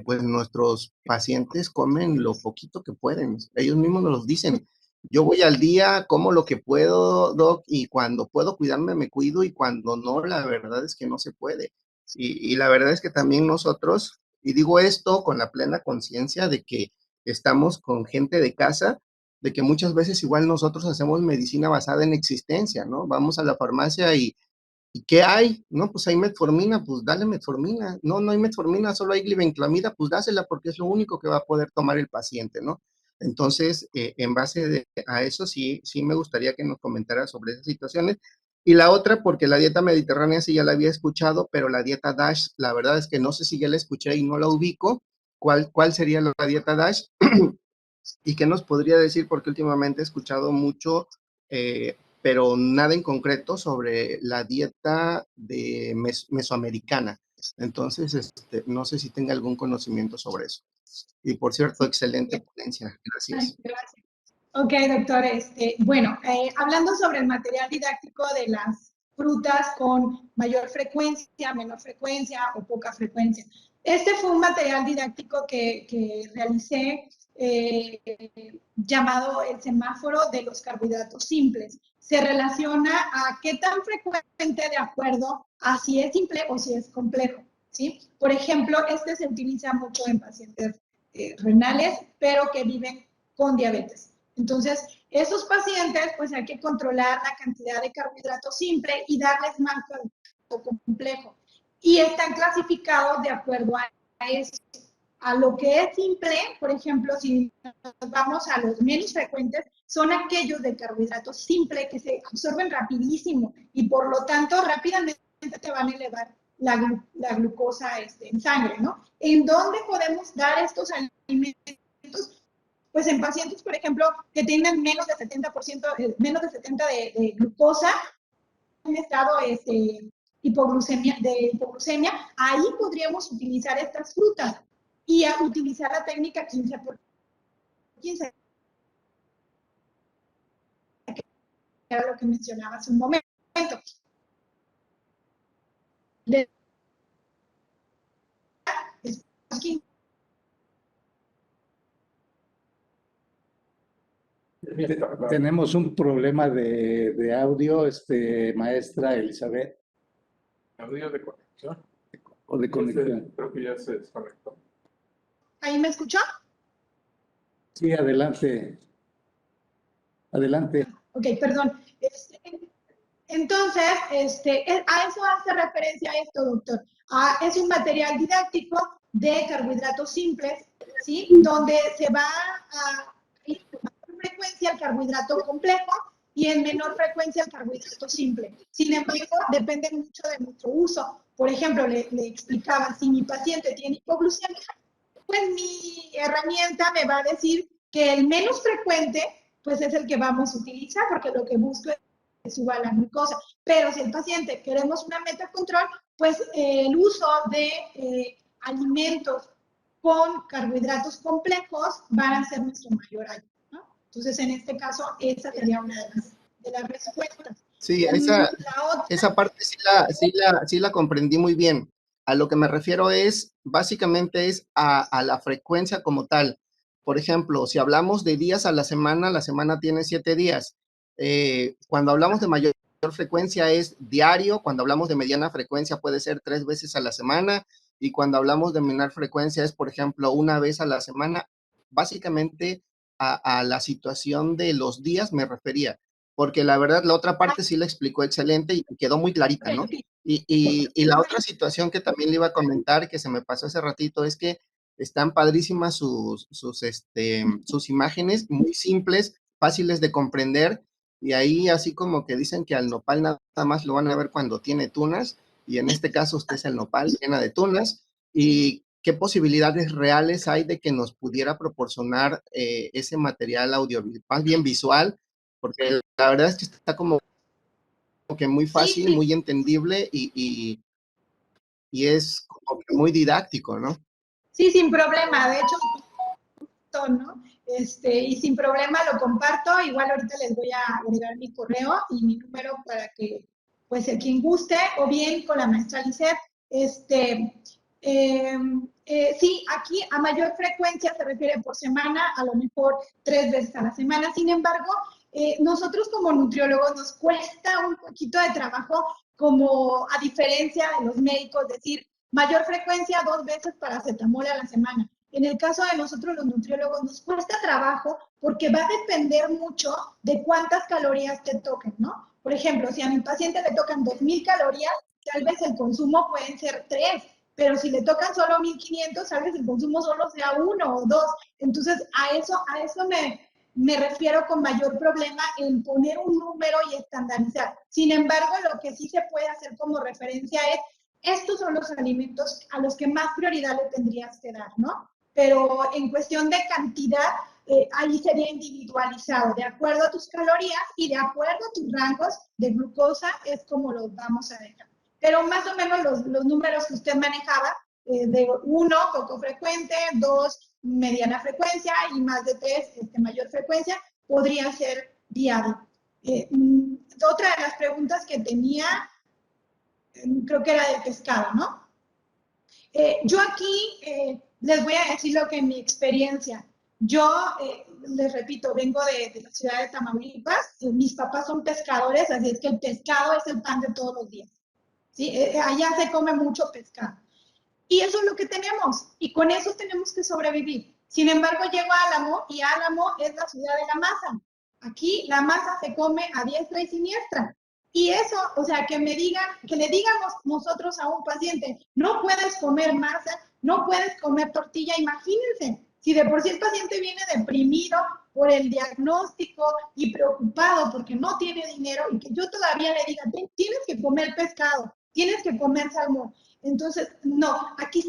[SPEAKER 5] pues nuestros pacientes comen lo poquito que pueden. Ellos mismos nos lo dicen. Yo voy al día, como lo que puedo, doc, y cuando puedo cuidarme, me cuido, y cuando no, la verdad es que no se puede. Y la verdad es que también nosotros, y digo esto con la plena conciencia de que estamos con gente de casa, de que muchas veces igual nosotros hacemos medicina basada en existencia, ¿no? Vamos a la farmacia y ¿qué hay? No, pues hay metformina, pues dale metformina. No, no hay metformina, solo hay glibenclamida, pues dásela porque es lo único que va a poder tomar el paciente, ¿no? Entonces, en base a eso, sí me gustaría que nos comentara sobre esas situaciones. Y la otra, porque la dieta mediterránea sí ya la había escuchado, pero la dieta DASH, la verdad es que no sé si ya la escuché y no la ubico. ¿Cuál sería la dieta DASH? ¿Y qué nos podría decir? Porque últimamente he escuchado mucho, pero nada en concreto sobre la dieta de mesoamericana. Entonces, no sé si tenga algún conocimiento sobre eso. Y por cierto, excelente ponencia. Gracias.
[SPEAKER 1] Gracias. Ok, doctor. Bueno, hablando sobre el material didáctico de las frutas con mayor frecuencia, menor frecuencia o poca frecuencia. Este fue un material didáctico que realicé llamado el semáforo de los carbohidratos simples. Se relaciona a qué tan frecuente de acuerdo a si es simple o si es complejo, ¿sí? Por ejemplo, este se utiliza mucho en pacientes renales, pero que viven con diabetes. Entonces, esos pacientes, pues hay que controlar la cantidad de carbohidrato simple y darles más carbohidrato complejo. Y están clasificados de acuerdo a eso. A lo que es simple, por ejemplo, si nos vamos a los menos frecuentes, son aquellos de carbohidrato simple que se absorben rapidísimo y por lo tanto rápidamente te van a elevar la glucosa en sangre, ¿no? ¿En dónde podemos dar estos alimentos? Pues en pacientes, por ejemplo, que tengan menos de 70%, menos de 70 de glucosa, en estado hipoglucemia, ahí podríamos utilizar estas frutas y a utilizar la técnica 15 por 15, que era lo que mencionaba hace un momento.
[SPEAKER 6] Tenemos un problema de audio, maestra Elizabeth.
[SPEAKER 2] ¿Audio de conexión?
[SPEAKER 6] O de conexión.
[SPEAKER 2] Creo que ya se desconectó.
[SPEAKER 1] ¿Ahí me escuchó?
[SPEAKER 6] Sí, adelante. Adelante.
[SPEAKER 1] Ok, perdón. Entonces, a eso hace referencia esto, doctor. Es un material didáctico de carbohidratos simples, ¿sí? Donde se va a ir con mayor frecuencia el carbohidrato complejo y en menor frecuencia el carbohidrato simple. Sin embargo, depende mucho de nuestro uso. Por ejemplo, le explicaba, si mi paciente tiene hipoglucemia, pues mi herramienta me va a decir que el menos frecuente, pues es el que vamos a utilizar, porque lo que busco es que suba la glucosa. Pero si el paciente queremos una meta control, pues el uso de alimentos con carbohidratos complejos van a ser nuestro mayor ayuda, ¿no? Entonces, en este caso, esa sería una de las respuestas.
[SPEAKER 5] Sí, esa parte sí la comprendí muy bien. A lo que me refiero es, básicamente es a la frecuencia como tal. Por ejemplo, si hablamos de días a la semana tiene 7 días. Cuando hablamos de mayor frecuencia es diario, cuando hablamos de mediana frecuencia puede ser 3 veces a la semana, y cuando hablamos de menor frecuencia es, por ejemplo, 1 vez a la semana. Básicamente a la situación de los días me refería, porque la verdad la otra parte sí la explicó excelente y quedó muy clarita, ¿no? Y la otra situación que también le iba a comentar, que se me pasó hace ratito, es que están padrísimas sus imágenes, muy simples, fáciles de comprender, y ahí así como que dicen que al nopal nada más lo van a ver cuando tiene tunas, y en este caso usted es el nopal llena de tunas, y qué posibilidades reales hay de que nos pudiera proporcionar ese material audiovisual, más bien visual, porque la verdad es que está como que muy fácil, muy entendible y es como que muy didáctico, ¿no?
[SPEAKER 1] Sí, sin problema. De hecho, ¿no? Y sin problema lo comparto. Igual ahorita les voy a agregar mi correo y mi número para que, pues, a quien guste, o bien con la maestra Lisset. Sí, aquí a mayor frecuencia se refiere por semana, a lo mejor 3 veces a la semana. Sin embargo, nosotros como nutriólogos nos cuesta un poquito de trabajo, como a diferencia de los médicos, decir mayor frecuencia 2 veces paracetamol a la semana. En el caso de nosotros los nutriólogos nos cuesta trabajo porque va a depender mucho de cuántas calorías te toquen, ¿no? Por ejemplo, si a mi paciente le tocan 2,000 calorías, tal vez el consumo pueden ser 3, pero si le tocan solo 1,500, tal vez el consumo solo sea 1 o 2. Entonces, a eso me refiero con mayor problema en poner un número y estandarizar. Sin embargo, lo que sí se puede hacer como referencia es, estos son los alimentos a los que más prioridad le tendrías que dar, ¿no? Pero en cuestión de cantidad, ahí sería individualizado, de acuerdo a tus calorías y de acuerdo a tus rangos de glucosa, es como los vamos a dejar. Pero más o menos los números que usted manejaba, de 1, poco frecuente, 2, mediana frecuencia, y más de 3, mayor frecuencia, podría ser viable. Otra de las preguntas que tenía, creo que era de pescado, ¿no? Yo aquí les voy a decir lo que en mi experiencia. Yo, les repito, vengo de la ciudad de Tamaulipas. Mis papás son pescadores, así es que el pescado es el pan de todos los días, ¿sí? Allá se come mucho pescado. Y eso es lo que tenemos. Y con eso tenemos que sobrevivir. Sin embargo, llego a Álamo y Álamo es la ciudad de la masa. Aquí la masa se come a diestra y siniestra. Y eso, o sea, que le digamos nosotros a un paciente, no puedes comer masa, no puedes comer tortilla, imagínense, si de por sí el paciente viene deprimido por el diagnóstico y preocupado porque no tiene dinero, y que yo todavía le diga, tienes que comer pescado, tienes que comer salmón. Entonces, no, aquí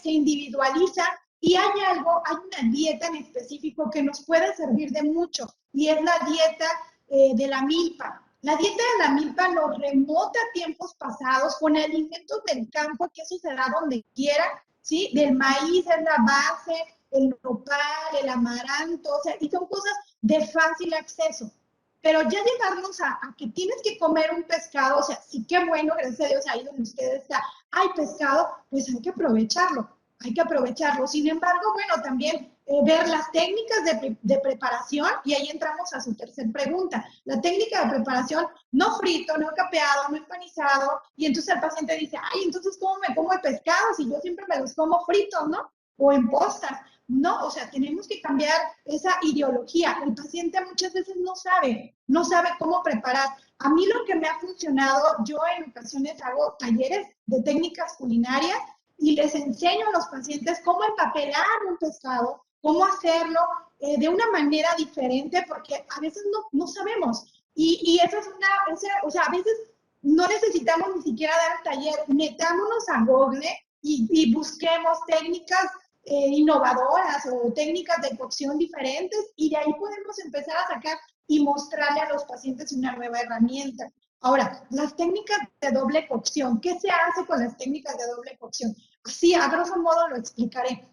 [SPEAKER 1] se individualiza, y hay una dieta en específico que nos puede servir de mucho, y es la dieta de la milpa. La dieta de la milpa nos remota a tiempos pasados con alimentos del campo, que eso se da donde quiera, ¿sí? Del maíz es la base, el nopal, el amaranto, o sea, y son cosas de fácil acceso. Pero ya llegarnos a que tienes que comer un pescado, o sea, sí, qué bueno, gracias a Dios, ahí donde usted está, hay pescado, pues hay que aprovecharlo, hay que aprovecharlo. Sin embargo, bueno, también ver las técnicas de preparación, y ahí entramos a su tercer pregunta. La técnica de preparación, no frito, no capeado, no empanizado, y entonces el paciente dice, ay, entonces, ¿cómo me como el pescado si yo siempre me los como fritos, ¿no? O en postas. No, o sea, tenemos que cambiar esa ideología. El paciente muchas veces no sabe cómo preparar. A mí lo que me ha funcionado, yo en ocasiones hago talleres de técnicas culinarias y les enseño a los pacientes cómo empapelar un pescado, cómo hacerlo de una manera diferente, porque a veces no sabemos. Y eso es o sea, a veces no necesitamos ni siquiera dar el taller, metámonos a Google y busquemos técnicas innovadoras o técnicas de cocción diferentes y de ahí podemos empezar a sacar y mostrarle a los pacientes una nueva herramienta. Ahora, las técnicas de doble cocción, ¿qué se hace con las técnicas de doble cocción? Así, a grosso modo lo explicaré.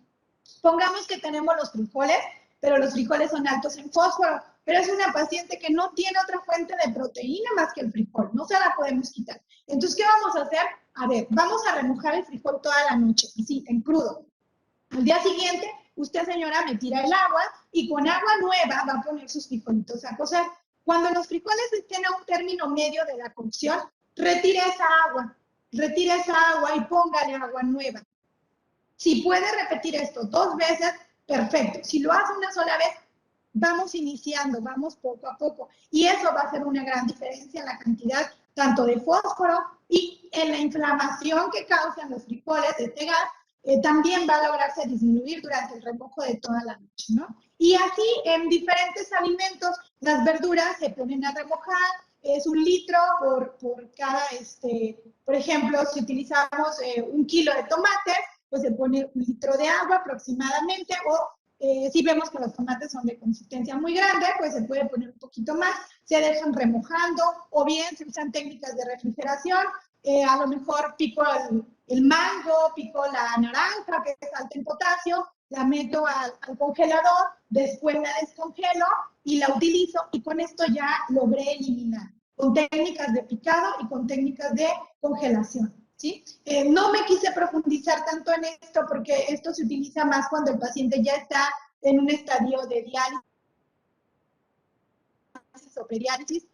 [SPEAKER 1] Pongamos que tenemos los frijoles, pero los frijoles son altos en fósforo, pero es una paciente que no tiene otra fuente de proteína más que el frijol, no se la podemos quitar. Entonces, ¿qué vamos a hacer? A ver, vamos a remojar el frijol toda la noche, así, en crudo. Al día siguiente, usted, señora, me tira el agua y con agua nueva va a poner sus frijolitos a cocer. Cuando los frijoles estén a un término medio de la cocción, retire esa agua y póngale agua nueva. Si puede repetir esto 2 veces, perfecto. Si lo hace una sola vez, vamos iniciando, vamos poco a poco. Y eso va a hacer una gran diferencia en la cantidad tanto de fósforo y en la inflamación que causan los frijoles, este gas, también va a lograrse disminuir durante el remojo de toda la noche, ¿no? Y así en diferentes alimentos, las verduras se ponen a remojar, es 1 litro por cada, por ejemplo, si utilizamos 1 kilo de tomates, pues se pone 1 litro de agua aproximadamente, o si vemos que los tomates son de consistencia muy grande, pues se puede poner un poquito más, se dejan remojando, o bien se usan técnicas de refrigeración, a lo mejor pico el mango, pico la naranja, que es alta en potasio, la meto al congelador, después la descongelo y la utilizo, y con esto ya logré eliminar, con técnicas de picado y con técnicas de congelación, ¿sí? No me quise profundizar tanto en esto porque esto se utiliza más cuando el paciente ya está en un estadio de diálisis o prediálisis.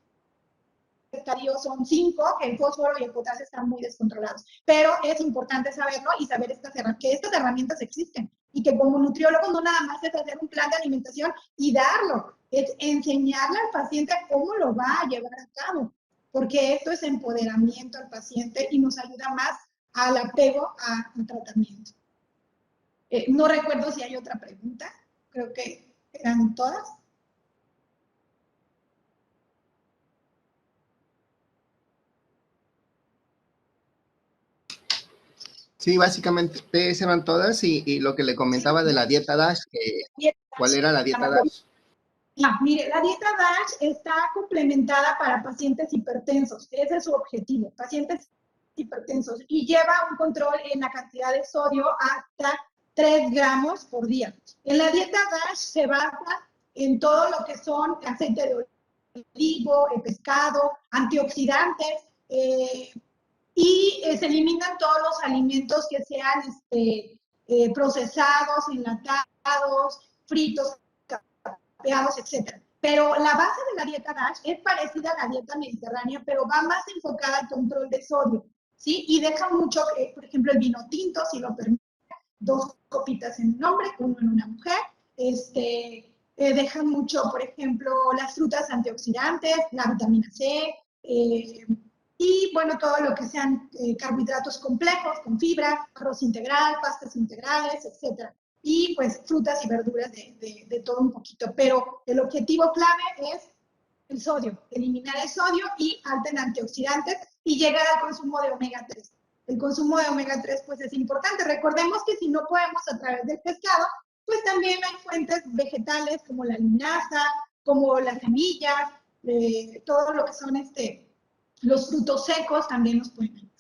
[SPEAKER 1] Estadios son 5, que el fósforo y el potasio están muy descontrolados. Pero es importante saberlo y saber que estas herramientas existen y que como nutriólogo no nada más es hacer un plan de alimentación y darlo, es enseñarle al paciente cómo lo va a llevar a cabo, porque esto es empoderamiento al paciente y nos ayuda más al apego al tratamiento. No recuerdo si hay otra pregunta, creo que eran todas.
[SPEAKER 5] Sí, básicamente esas eran todas y lo que le comentaba de la dieta DASH, ¿cuál era la dieta DASH?
[SPEAKER 1] Mire, la dieta DASH está complementada para pacientes hipertensos, ese es su objetivo, pacientes hipertensos, y lleva un control en la cantidad de sodio hasta 3 gramos por día. En la dieta DASH se basa en todo lo que son aceite de olivo, pescado, antioxidantes, y se eliminan todos los alimentos que sean procesados, enlatados, fritos, capeados, etc. Pero la base de la dieta DASH es parecida a la dieta mediterránea, pero va más enfocada al control de sodio, ¿sí? Y deja mucho, por ejemplo, el vino tinto, si lo permite, 2 copitas en un hombre, 1 en una mujer. Dejan mucho, por ejemplo, las frutas antioxidantes, la vitamina C, y bueno, todo lo que sean carbohidratos complejos, con fibra, arroz integral, pastas integrales, etc. Y pues frutas y verduras de todo un poquito. Pero el objetivo clave es el sodio, eliminar el sodio y alta en antioxidantes y llegar al consumo de omega 3. El consumo de omega 3 pues es importante. Recordemos que si no podemos a través del pescado, pues también hay fuentes vegetales como la linaza, como las semillas, todo lo que son los frutos secos también nos pueden ayudar.